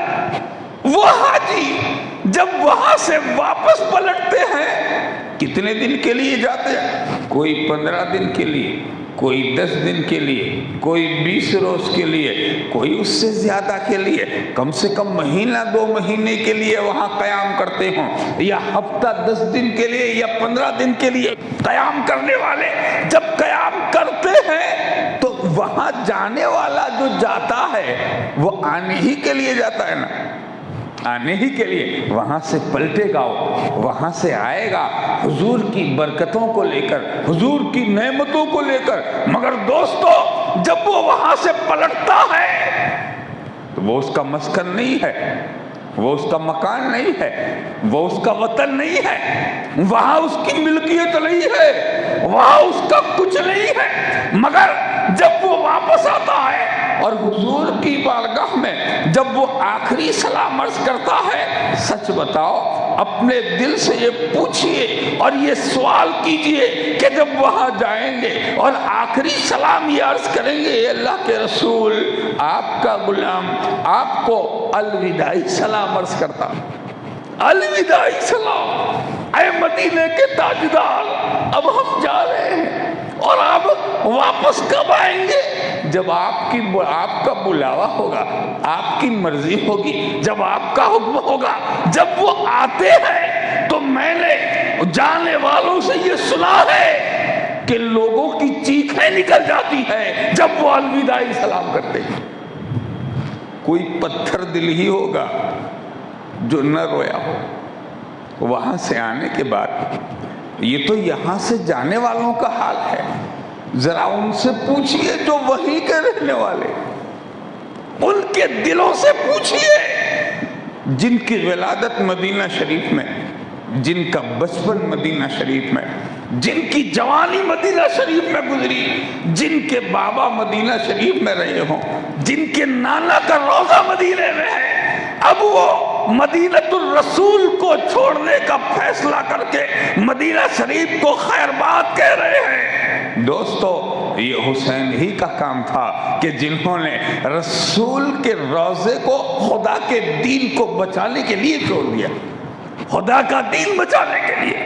وہ حاجی جب وہاں سے واپس پلٹتے ہیں، کتنے دن کے لیے جاتے ہیں؟ کوئی 15 دن کے لیے، کوئی 10 دن کے لیے، کوئی 20 روز کے لیے، کوئی اس سے زیادہ کے لیے، کم سے کم مہینہ 2 مہینے کے لیے وہاں قیام کرتے ہوں، یا ہفتہ 10 دن کے لیے یا 15 دن کے لیے قیام کرنے والے جب قیام کرتے ہیں تو وہاں جانے والا جو جاتا ہے وہ آنے ہی کے لیے جاتا ہے نا، آنے ہی کے لیے، وہاں سے پلٹے گا، وہاں سے آئے گا حضور کی برکتوں کو لے کر، حضور کی نعمتوں کو لے کر۔ مگر دوستو جب وہ وہاں سے پلٹتا ہے تو وہ اس کا مسکن نہیں ہے، وہ اس کا مکان نہیں ہے، وہ اس کا وطن نہیں ہے، وہاں اس کی ملکیت نہیں ہے، وہاں اس کا کچھ نہیں ہے۔ مگر جب وہ واپس آتا ہے اور حضور کی بارگاہ میں جب وہ آخری سلام عرض کرتا ہے، سچ بتاؤ اپنے دل سے یہ پوچھئے اور یہ سوال کیجئے کہ جب وہاں جائیں گے اور آخری سلام یہ عرض کریں گے، اے اللہ کے رسول آپ کا غلام آپ کو الوداعی سلام عرض کرتا، الوداعی سلام، اے مدینے کے تاجدار اب ہم جا رہے ہیں اور اب واپس کب آئیں گے؟ جب آپ کا بلاوا ہوگا، آپ کی مرضی ہوگی، جب آپ کا حکم ہوگا۔ جب وہ آتے ہیں تو میں نے جانے والوں سے یہ سنا ہے کہ لوگوں کی چیخیں نکل جاتی ہیں جب وہ الوداعی سلام کرتے ہیں۔ کوئی پتھر دل ہی ہوگا جو نہ رویا ہو وہاں سے آنے کے بعد۔ یہ تو یہاں سے جانے والوں کا حال ہے، ذرا ان سے پوچھئے جو وہیں کے رہنے والے، ان کے دلوں سے پوچھئے جن کی ولادت مدینہ شریف میں، جن کا بچپن مدینہ شریف میں، جن کی جوانی مدینہ شریف میں گزری، جن کے بابا مدینہ شریف میں رہے ہوں، جن کے نانا کا روضہ مدینہ میں ہے، اب وہ مدینۃ الرسول کو چھوڑنے کا فیصلہ کر کے مدینہ شریف کو خیرباد کہہ رہے ہیں۔ دوستو یہ حسین ہی کا کام تھا کہ جنہوں نے رسول کے روضے کو خدا کے دین کو بچانے کے لیے چھوڑ دیا، خدا کا دین بچانے کے لیے۔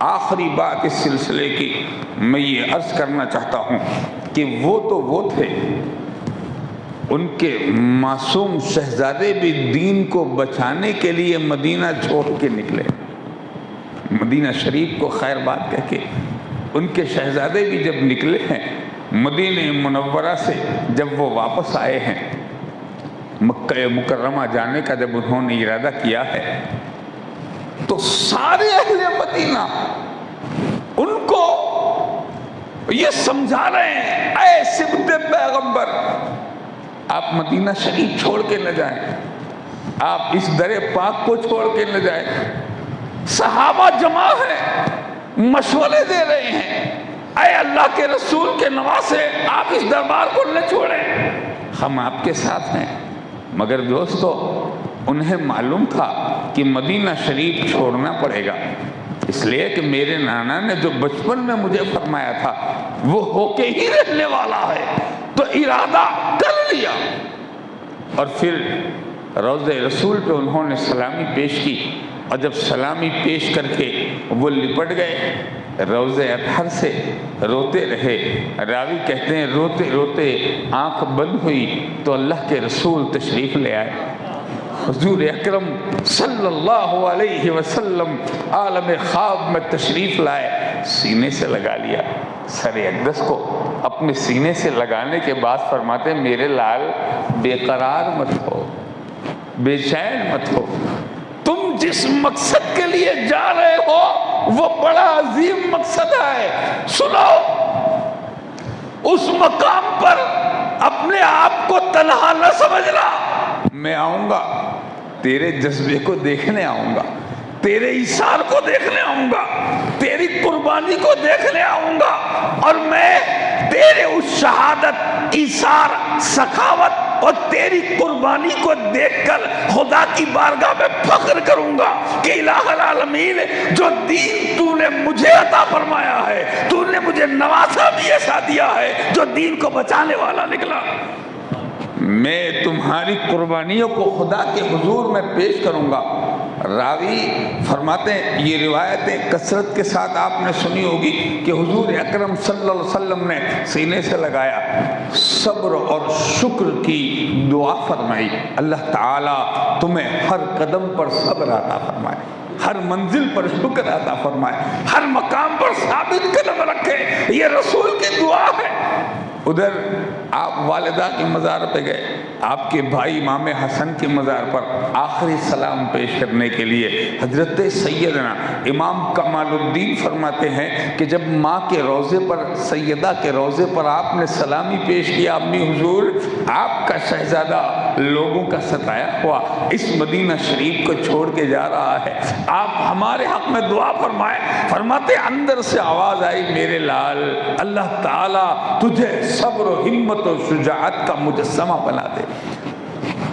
آخری بات اس سلسلے کی میں یہ عرض کرنا چاہتا ہوں کہ وہ تو وہ تھے، ان کے معصوم شہزادے بھی دین کو بچانے کے لیے مدینہ چھوڑ کے نکلے، مدینہ شریف کو خیر بات کہہ کے۔ ان کے شہزادے بھی جب نکلے ہیں مدینہ منورہ سے، جب وہ واپس آئے ہیں مکہ مکرمہ جانے کا جب انہوں نے ارادہ کیا ہے تو سارے اہل مدینہ ان کو یہ سمجھا رہے ہیں، اے سبط پیغمبر آپ مدینہ شریف چھوڑ کے نہ جائیں، آپ اس در پاک کو چھوڑ کے نہ جائیں۔ صحابہ جمع ہیں، مشورے دے رہے ہیں، اے اللہ کے رسول کے نواسے آپ اس دربار کو نہ چھوڑیں، ہم آپ کے ساتھ ہیں۔ مگر دوستو انہیں معلوم تھا کہ مدینہ شریف چھوڑنا پڑے گا، اس لیے کہ میرے نانا نے جو بچپن میں مجھے فرمایا تھا وہ ہو کے ہی رہنے والا ہے، تو ارادہ کر لیا۔ اور پھر روضہ رسول پہ انہوں نے سلامی پیش کی، اور جب سلامی پیش کر کے وہ لپٹ گئے روضہ اطہر سے، روتے رہے۔ راوی کہتے ہیں روتے روتے آنکھ بند ہوئی تو اللہ کے رسول تشریف لے آئے، حضور اکرم صلی اللہ علیہ وسلم عالم خواب میں تشریف لائے، سینے سے لگا لیا، سر اقدس کو اپنے سینے سے لگانے کے بعد فرماتے ہیں میرے لال بے قرار مت ہو، بے چین مت ہو، تم جس مقصد کے لیے جا رہے ہو وہ بڑا عظیم مقصد ہے، سنو اس مقام پر اپنے آپ کو تنہا نہ سمجھنا، میں آؤں گا تیرے جذبے کو دیکھنے آؤں گا، تیرے ایثار کو دیکھنے آؤں گا، تیری قربانی کو دیکھنے آؤں گا، اور میں تیرے اس شہادت، ایثار، سخاوت اور تیری قربانی کو دیکھ کر خدا کی بارگاہ میں فخر کروں گا کہ الہ العالمین جو دین تو نے مجھے عطا فرمایا ہے، تو نے مجھے نوازا بھی ایسا دیا ہے جو دین کو بچانے والا نکلا، میں تمہاری قربانیوں کو خدا کے حضور میں پیش کروں گا۔ راوی فرماتے ہیں یہ روایتیں کثرت کے ساتھ آپ نے سنی ہوگی کہ حضور اکرم صلی اللہ علیہ وسلم نے سینے سے لگایا، صبر اور شکر کی دعا فرمائی، اللہ تعالیٰ تمہیں ہر قدم پر صبر عطا فرمائے، ہر منزل پر شکر عطا فرمائے، ہر مقام پر ثابت قدم رکھے، یہ رسول کی دعا ہے۔ ادھر آپ والدہ کے مزار پہ گئے، آپ کے بھائی امام حسن کے مزار پر آخری سلام پیش کرنے کے لیے حضرت سیدنا امام کمال الدین فرماتے ہیں کہ جب ماں کے روضے پر، سیدہ کے روضے پر آپ نے سلامی پیش کیا، امی حضور آپ کا شہزادہ لوگوں کا ستایا ہوا اس مدینہ شریف کو چھوڑ کے جا رہا ہے، آپ ہمارے حق میں دعا فرمائے۔ فرماتے اندر سے آواز آئی، میرے لال اللہ تعالیٰ تجھے صبر و ہمت و شجاعت کا مجسمہ بنا دے۔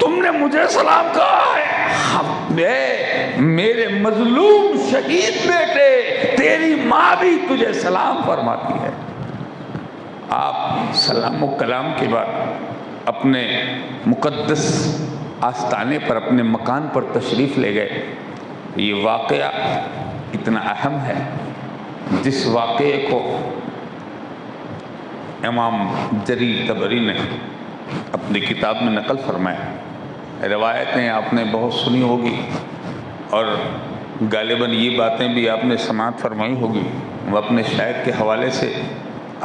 تم نے مجھے سلام کہا ہے، میرے مظلوم شہید بیٹے تیری ماں بھی تجھے سلام فرماتی ہے۔ آپ سلام و کلام کے بعد اپنے مقدس آستانے پر، اپنے مکان پر تشریف لے گئے۔ یہ واقعہ اتنا اہم ہے جس واقعے کو امام جریر طبری نے اپنی کتاب میں نقل فرمایا۔ روایتیں آپ نے بہت سنی ہوگی اور غالباً یہ باتیں بھی آپ نے سماعت فرمائی ہوگی۔ وہ اپنے شاعر کے حوالے سے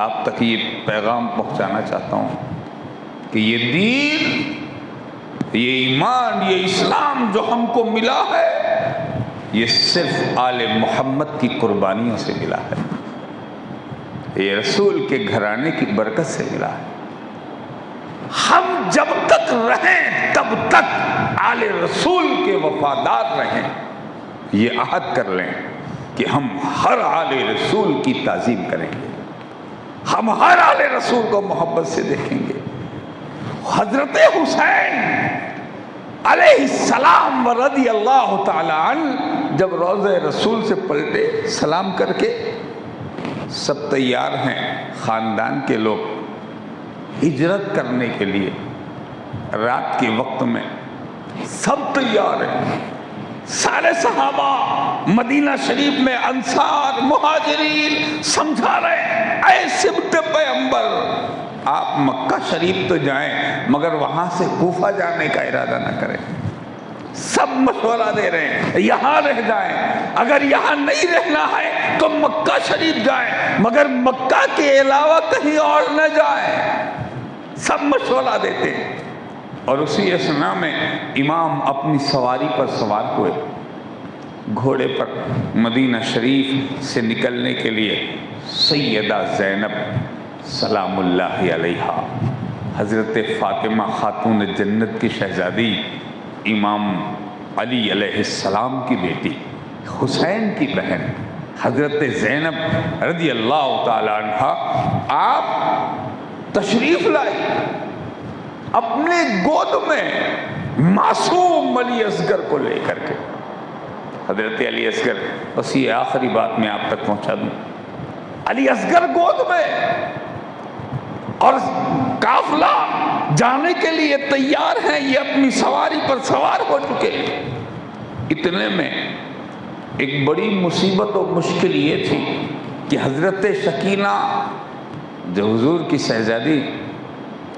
آپ تک یہ پیغام پہنچانا چاہتا ہوں کہ یہ دین، یہ ایمان، یہ اسلام جو ہم کو ملا ہے، یہ صرف آل محمد کی قربانیوں سے ملا ہے، یہ رسول کے گھرانے کی برکت سے ملا ہے۔ ہم جب تک رہیں تب تک آل رسول کے وفادار رہیں، یہ عہد کر لیں کہ ہم ہر آل رسول کی تعظیم کریں گے، ہم ہر آل رسول کو محبت سے دیکھیں گے۔ حضرت حسین علیہ السلام رضی اللہ تعالی عنہ جب روضہ رسول سے پلٹے سلام کر کے، سب تیار ہیں، خاندان کے لوگ ہجرت کرنے کے لیے، رات کے وقت میں سب تیار ہیں، سارے صحابہ مدینہ شریف میں انصار مہاجرین سمجھا رہے ہیں، اے سبط پیغمبر آپ مکہ شریف تو جائیں مگر وہاں سے کوفہ جانے کا ارادہ نہ کریں۔ سب مشورہ دے رہے ہیں یہاں رہ جائیں، اگر یہاں نہیں رہنا ہے تو مکہ شریف جائیں مگر مکہ کے علاوہ کہیں اور نہ جائیں، سب مشورہ دیتے ہیں۔ اور اسی اثناء میں امام اپنی سواری پر سوار ہوئے، گھوڑے پر مدینہ شریف سے نکلنے کے لیے سیدہ زینب سلام اللہ علیہا، حضرت فاطمہ خاتون جنت کی شہزادی، امام علی علیہ السلام کی بیٹی، حسین کی بہن حضرت زینب رضی اللہ تعالی عنہ، آپ تشریف لائی اپنے گود میں معصوم علی اصغر کو لے کر کے۔ حضرت علی اصغر، بس یہ آخری بات میں آپ تک پہنچا دوں، علی اصغر گود میں، اور قافلہ جانے کے لیے تیار ہیں، یہ اپنی سواری پر سوار ہو چکے۔ اتنے میں ایک بڑی مصیبت و مشکل یہ تھی کہ حضرت شکینہ جو حضور کی شہزادی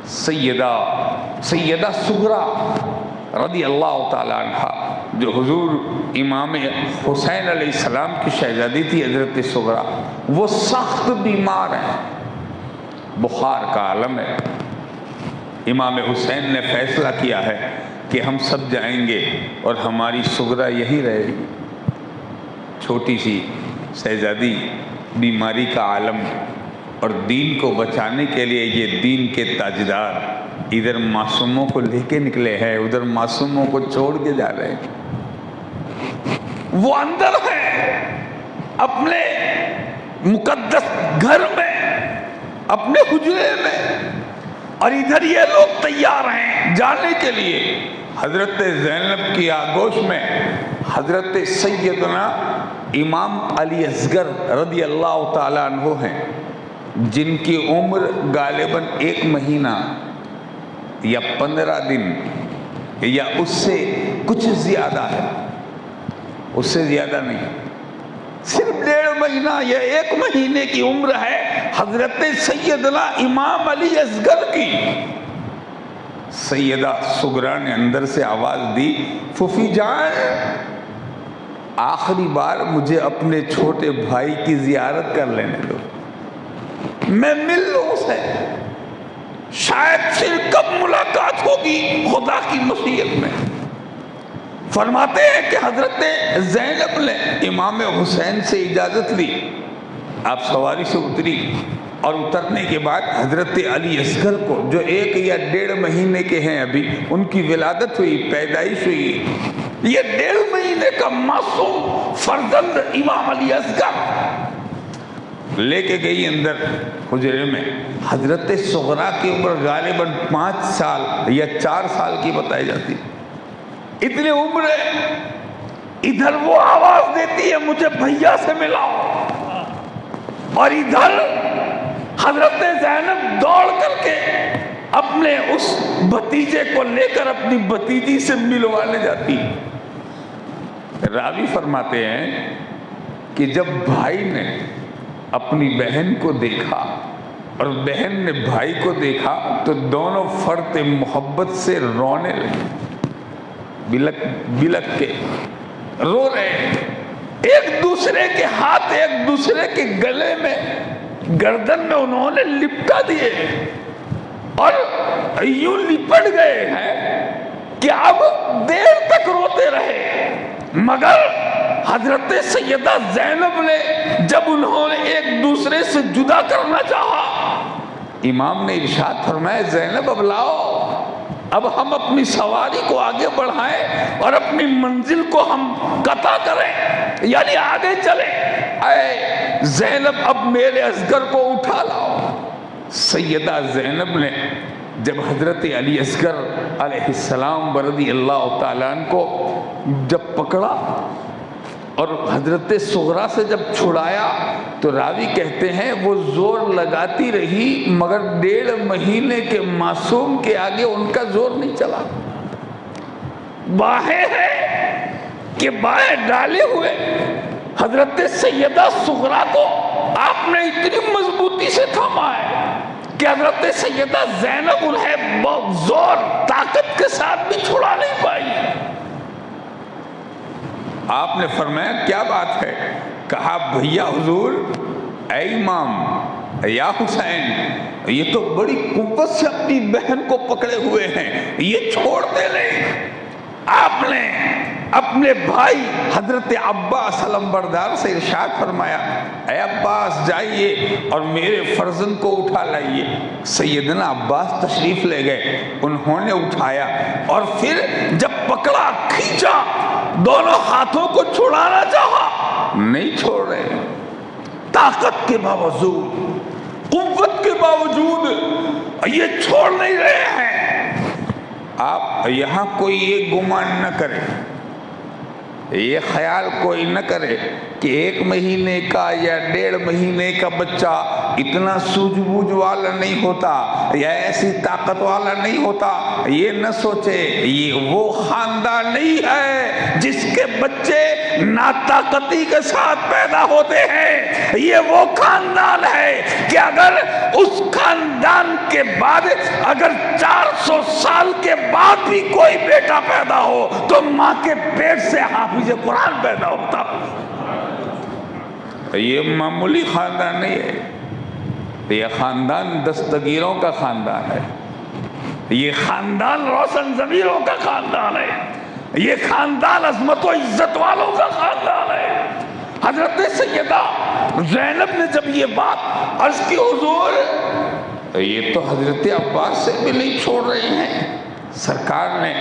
سیدہ سغرا رضی اللہ تعالی عنہ، جو حضور امام حسین علیہ السلام کی شہزادی تھی، حضرت سغرا، وہ سخت بیمار ہیں، بخار کا عالم ہے۔ امام حسین نے فیصلہ کیا ہے کہ ہم سب جائیں گے اور ہماری سغرا یہی رہے گی، چھوٹی سی شہزادی، بیماری کا عالم، اور دین کو بچانے کے لیے یہ دین کے تاجدار ادھر معصوموں کو لے کے نکلے ہیں، ادھر معصوموں کو چھوڑ کے جا رہے ہیں۔ وہ اندر ہیں اپنے مقدس گھر میں، اپنے حجرے میں، اور ادھر یہ لوگ تیار ہیں جانے کے لیے۔ حضرت زینب کی آغوش میں حضرت سیدنا امام علی اصغر رضی اللہ تعالیٰ عنہ ہیں، جن کی عمر غالباً 1 مہینہ یا 15 دن یا اس سے کچھ زیادہ ہے۔ اس سے زیادہ نہیں، صرف 1.5 مہینہ یا 1 مہینے کی عمر ہے حضرت سیدنا امام علی اصغر کی۔ سیدہ صغرا نے اندر سے آواز دی، پھوپھی جان آخری بار مجھے اپنے چھوٹے بھائی کی زیارت کر لینے دو، میں مل لوں اسے، شاید پھر کب ملاقات ہوگی خدا کی مشیت میں۔ فرماتے ہیں کہ حضرت زینب نے امام حسین سے اجازت لی، آپ سواری سے اتری اور اترنے کے بعد حضرت علی اصغر کو جو 1 یا 1.5 مہینے کے ہیں ابھی، ان کی ولادت ہوئی، پیدائش ہوئی، یہ 1.5 مہینے کا معصوم فرزند امام علی اصغر لے کے گئی اندر حجرے میں۔ حضرت صغرا کی عمر غالباً 5 سال یا 4 سال کی بتائی جاتی، اتنی عمر ہے۔ ادھر وہ آواز دیتی ہے مجھے بھیا سے ملاؤ، اور ادھر حضرت زینب دوڑ کر کے اپنے اس بھتیجے کو لے کر اپنی بھتیجی سے ملوانے جاتی۔ راوی فرماتے ہیں کہ جب بھائی نے اپنی بہن کو دیکھا اور بہن نے بھائی کو دیکھا تو دونوں فرط محبت سے رونے لگے، بلک بلک کے رو رہے، ایک دوسرے کے ہاتھ ایک دوسرے کے گلے میں گردن میں انہوں نے لپٹا دیے اور یوں لپٹ گئے ہیں کہ اب دیر تک روتے رہے، مگر حضرت سیدہ زینب نے جب انہوں نے ایک دوسرے سے جدا کرنا چاہا، امام نے ارشاد فرمایا زینب اب لاؤ، اب ہم اپنی سواری کو آگے بڑھائیں اور اپنی منزل کو ہم قطع کریں، یعنی آگے چلیں، اے زینب اب میرے اصغر کو اٹھا لاؤ۔ سیدہ زینب نے جب حضرت علی اصغر علیہ السلام رضی اللہ تعالیٰ عنہ کو جب پکڑا اور حضرت صغرا سے جب چھڑایا تو راوی کہتے ہیں وہ زور لگاتی رہی مگر 1.5 مہینے کے معصوم کے آگے ان کا زور نہیں چلا۔ باہیں ہیں کہ باہیں ڈالے ہوئے حضرت سیدہ صغرا کو آپ نے اتنی مضبوطی سے تھاما ہے کہ حضرت سیدہ زینب انہیں بہت زور طاقت کے ساتھ بھی چھڑا نہیں پائی۔ آپ نے فرمایا کیا بات ہے؟ کہا بھیا حضور، اے امام، یا حسین، یہ تو بڑی قوت سے اپنی بہن کو پکڑے ہوئے ہیں، یہ چھوڑتے نہیں۔ آپ نے اپنے بھائی حضرت عباس علمبردار سے ارشاد فرمایا اے عباس جائیے اور میرے فرزند کو اٹھا لائیے۔ سیدنا عباس تشریف لے گئے، انہوں نے اٹھایا اور پھر جب پکڑا کھینچا، دونوں ہاتھوں کو چھڑانا چاہا، نہیں چھوڑ رہے، طاقت کے باوجود، قوت کے باوجود یہ چھوڑ نہیں رہے ہیں۔ آپ یہاں کوئی یہ گمان نہ کرے، یہ خیال کوئی نہ کرے کہ 1 مہینے کا یا 1.5 مہینے کا بچہ اتنا سوجھ بوجھ والا نہیں ہوتا یا ایسی طاقت والا نہیں ہوتا۔ یہ نہ سوچے یہ وہ خاندان نہیں ہے جس کے بچے ناطاقتی کے ساتھ پیدا ہوتے ہیں، یہ وہ خاندان ہے کہ اگر اس خاندان کے بعد اگر 400 سال کے بعد بھی کوئی بیٹا پیدا ہو تو ماں کے پیٹ سے حافظ قرآن پیدا ہوتا۔ یہ معمولی خاندان نہیں ہے، یہ خاندان دستگیروں کا خاندان ہے، یہ خاندان روشن ضمیروں کا خاندان ہے، یہ خاندان عظمت و عزت والوں کا خاندان ہے۔ حضرت سیدہ زینب نے جب یہ بات عرض کی حضور یہ تو حضرت عباس سے بھی نہیں چھوڑ رہے ہیں، سرکار نے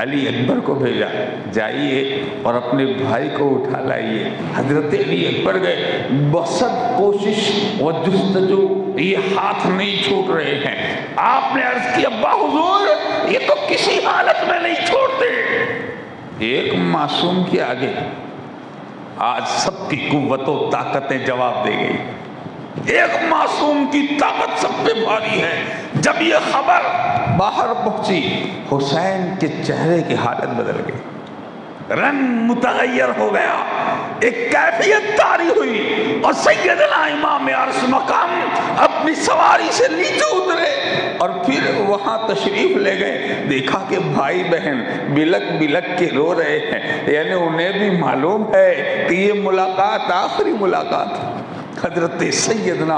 علی اکبر کو بھیجا جائیے اور اپنے بھائی کو اٹھا لائیے۔ حضرت علی اکبر گئے، بہت کوشش و جستجو، یہ ہاتھ نہیں چھوٹ رہے ہیں۔ آپ نے عرض کی ابا حضور یہ تو کسی حالت میں نہیں چھوڑتے۔ ایک معصوم کے آگے آج سب کی قوت و طاقتیں جواب دے گئی، ایک معصوم کی طاقت سب پہ بھاری ہے۔ جب یہ خبر باہر پہنچی حسین کے چہرے کی حالت بدل گئی، رنگ متغیر ہو گیا، ایک کیفیت طاری ہوئی، اور سیدنا امام عرش مقام اپنی سواری سے نیچے اترے اور پھر وہاں تشریف لے گئے۔ دیکھا کہ بھائی بہن بلک بلک کے رو رہے ہیں، یعنی انہیں بھی معلوم ہے کہ یہ ملاقات آخری ملاقات ہے۔ حضرت سیدنا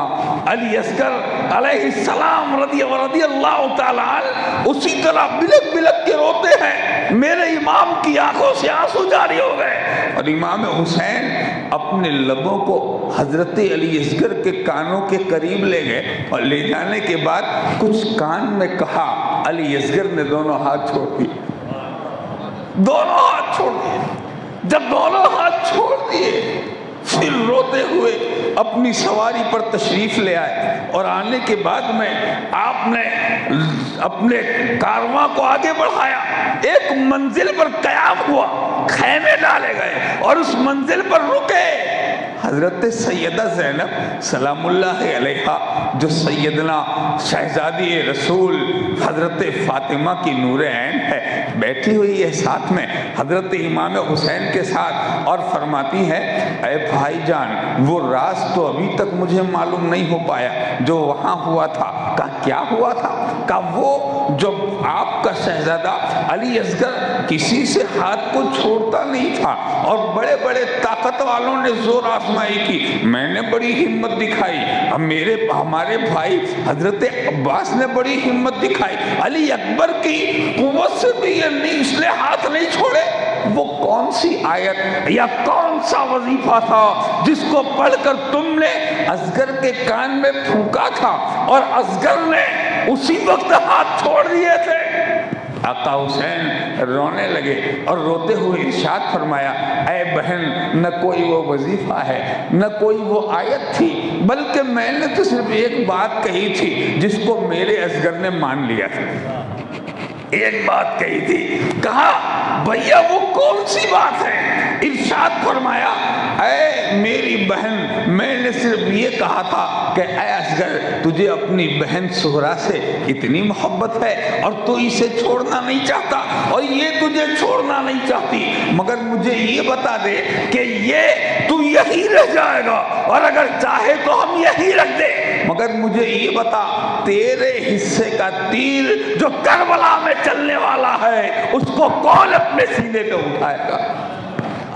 علی اصغر علیہ السلام رضی اللہ تعالیٰ عنہ اسی طرح بلک بلک کے روتے ہیں۔ میرے امام کی آنکھوں سے آنسو جاری ہو گئے، اور امام حسین اپنے لبوں کو حضرت علی اصغر کے کانوں کے قریب لے گئے، اور لے جانے کے بعد کچھ کان میں کہا۔ علی اصغر نے دونوں ہاتھ چھوڑ دیے، دونوں ہاتھ چھوڑ دیے۔ جب دونوں ہاتھ چھوڑ دیے پھر روتے ہوئے اپنی سواری پر تشریف لے آئے، اور آنے کے بعد میں آپ نے اپنے کارواں کو آگے بڑھایا۔ ایک منزل پر قیام ہوا، خیمے ڈالے گئے اور اس منزل پر رکے۔ حضرت سیدہ زینب سلام اللہ علیہا، جو سیدنا شہزادی رسول حضرت فاطمہ کی نور عین ہے، بیٹھی ہوئی ہے ساتھ میں حضرت امام حسین کے ساتھ، اور فرماتی ہے اے بھائی جان، وہ راز تو ابھی تک مجھے معلوم نہیں ہو پایا جو وہاں ہوا تھا۔ کہا کیا ہوا تھا؟ کہا وہ جب آپ کا شہزادہ علی اصغر کسی سے ہاتھ کو چھوڑتا نہیں تھا، اور بڑے بڑے طاقت والوں نے زور آزمائی کی، میں نے بڑی ہمت دکھائی، ہمارے بھائی حضرت عباس نے بڑی ہمت دکھائی، علی اکبر کی قوت سے بھی اس نے ہاتھ نہیں چھوڑے۔ وہ کون سی آیت یا کون سا وظیفہ تھا جس کو پڑھ کر تم نے اصغر کے کان میں پھونکا تھا اور اصغر نے اسی وقت ہاتھ چھوڑ دیے تھے؟ آقا حسین رونے لگے اور روتے ہوئے ارشاد فرمایا اے بہن، نہ کوئی وہ وظیفہ ہے نہ کوئی وہ آیت تھی، بلکہ میں نے تو صرف ایک بات کہی تھی جس کو میرے اصغر نے مان لیا تھا۔ ایک بات کہی تھی، کہا بھیا وہ کون سی بات ہے؟ ارشاد فرمایا اے میری بہن، میں نے صرف یہ کہا تھا کہ اے اصغر، تجھے اپنی بہن سہرا سے اتنی محبت ہے اور تو اسے چھوڑنا نہیں چاہتا، اور یہ تجھے چھوڑنا نہیں چاہتی، مگر مجھے یہ بتا دے کہ یہ تو یہی رہ جائے گا، اور اگر چاہے تو ہم یہی رکھ دے، مگر مجھے یہ بتا تیرے حصے کا تیر جو کربلا میں چلنے والا ہے اس کو کون اپنے سینے پہ اٹھائے گا؟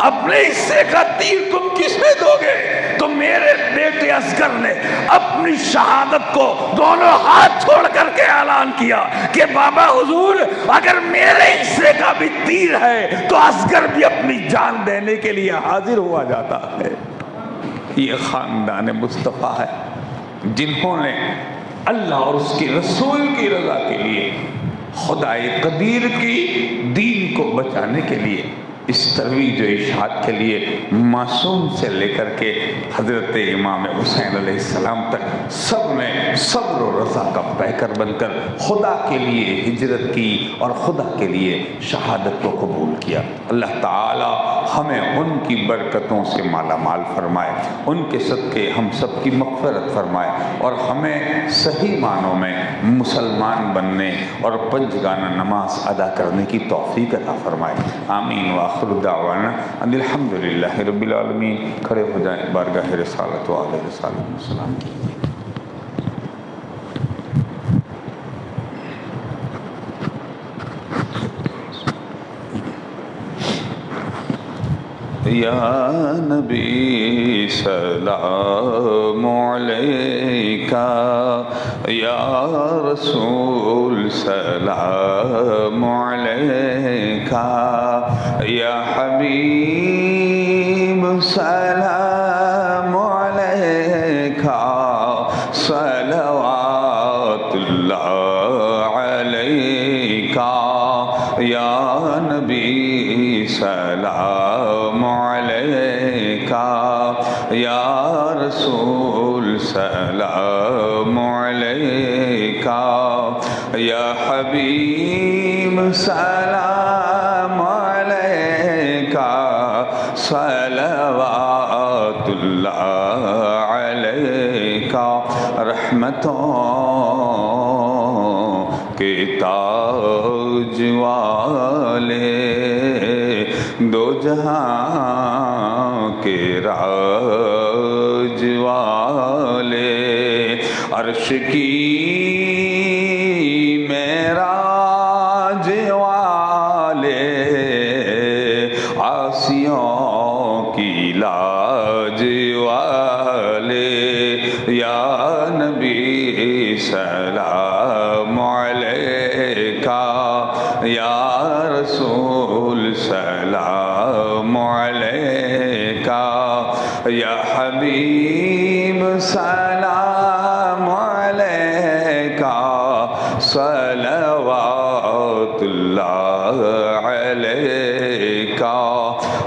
اپنے حصے کا تیر تم کسے دو گے؟ تو میرے بیٹے اصغر نے اپنی شہادت کو دونوں ہاتھ چھوڑ کر کے اعلان کیا کہ بابا حضور، اگر میرے حصے کا بھی تیر ہے تو اصغر بھی اپنی جان دینے کے لیے حاضر ہوا جاتا ہے۔ یہ خاندان مصطفیٰ ہے جنہوں نے اللہ اور اس کے رسول کی رضا کے لیے، خدائے قدیر کی دین کو بچانے کے لیے، اس ترویج و ارشاد کے لیے معصوم سے لے کر کے حضرت امام حسین علیہ السلام تک سب نے صبر و رضا کا پیکر بن کر خدا کے لیے ہجرت کی اور خدا کے لیے شہادت کو قبول کیا۔ اللہ تعالی ہمیں ان کی برکتوں سے مالا مال فرمائے، ان کے صدقے ہم سب کی مغفرت فرمائے، اور ہمیں صحیح معنوں میں مسلمان بننے اور پنجگانہ نماز ادا کرنے کی توفیق عطا فرمائے۔ آمین وآخر دعوانا ان الحمدللہ رب العالمین۔ کھڑے ہو جائیں بارگاہ رسالت و علیہ رسالت السلام کی۔ یا نبی سلام علیکہ، یا رسول سلام علیکہ، یا حبیب سلام علیکہ، صلوات اللہ علیکہ، یا نبی سلام علیکہ، یا رسول سلام علیکہ، یا حبیب سلام علیکہ، صلوات اللہ علیکہ۔ رحمتوں کے تاج والے، دو جہاں کے راج والے، عرش کی معراج والے، عاصیوں کی لاج والے، یا نبی سلام علیکہ، یا رسول سلام علیکہ، یا حبیب سلام علیکہ، صلوات اللہ علیکہ،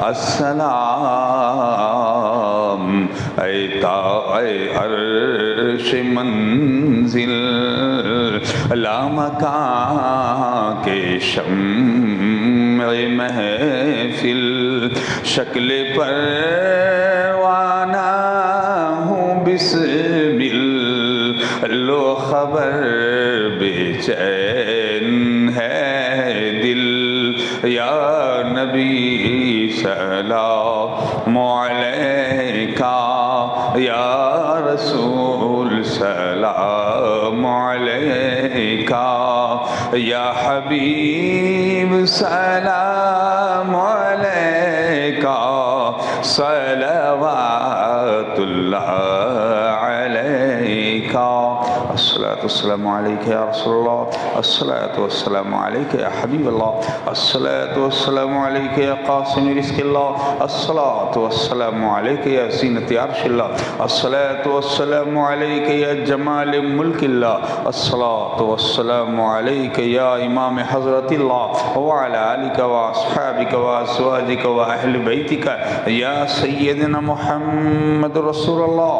السلام اے عرش منزل، لامکان کے شمع محفل، شکل پروانہ ہوں بسمل، لو خبر بے چین ہے دل، یا نبی سلام علیکہ، یا رسول سلام علیکہ، یا حبیب سلام علیکہ، صلوات اللہ علیکہ، الصلاة والسلام علیکہ یا رسول اللہ، الصلاة والسلام علیکہ یا حبیب اللہ، الصلاة والسلام علیکہ یا قاسم رزق اللہ، الصلاة والسلام علیکہ یا زینت عرش اللہ، الصلاة والسلام علیکہ یا جمال ملک اللہ، الصلاة والسلام علیکہ یا امام حضرت اللہ، وعلی آلک واصحابک وازواجک واہل بیتک یا سیدنا محمد رسول اللہ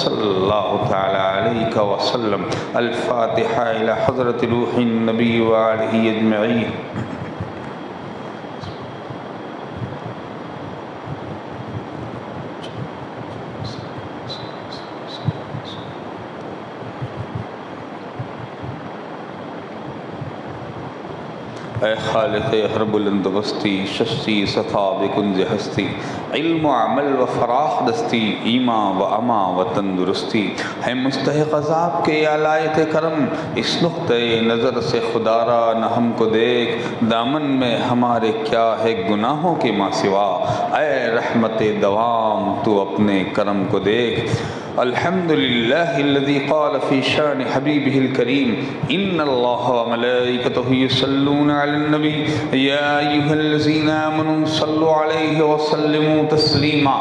صلی اللہ تعالی علیہ وسلم۔ الفاتحہ الی حضرت روح النبی وآلہ اجمعین۔ اے خالق ہر بلند بستی، ششتی سطح بکنز ہستی، علم و عمل و فراخ دستی، ایمان و اما و تندرستی، ہے مستحق عذاب کے یا لائق کرم، اس نقطۂ نظر سے خدا را نہ ہم کو دیکھ، دامن میں ہمارے کیا ہے گناہوں کے ماں سوا، اے رحمت دوام تو اپنے کرم کو دیکھ۔ الحمدللہ الذی قال فی شان حبیبہ الکریم، ان اللہ وملائکتہ یصلون علی النبی یا ایہا الذین آمنوا صلوا علیہ وسلموا تسلیما،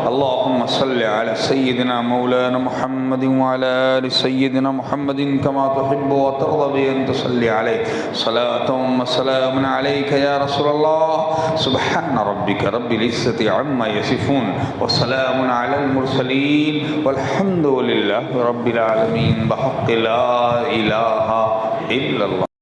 اللہم صل علی سیدنا مولانا محمد وعلی آل سیدنا محمد کما تحب وترضى بأن تصلی علیہ، صلاة وسلام علیک یا رسول اللہ، سبحان ربک رب العزة عما یصفون وسلام علی المرسلین والحمد للہ رب العالمین، بحق لا الہ الا اللہ۔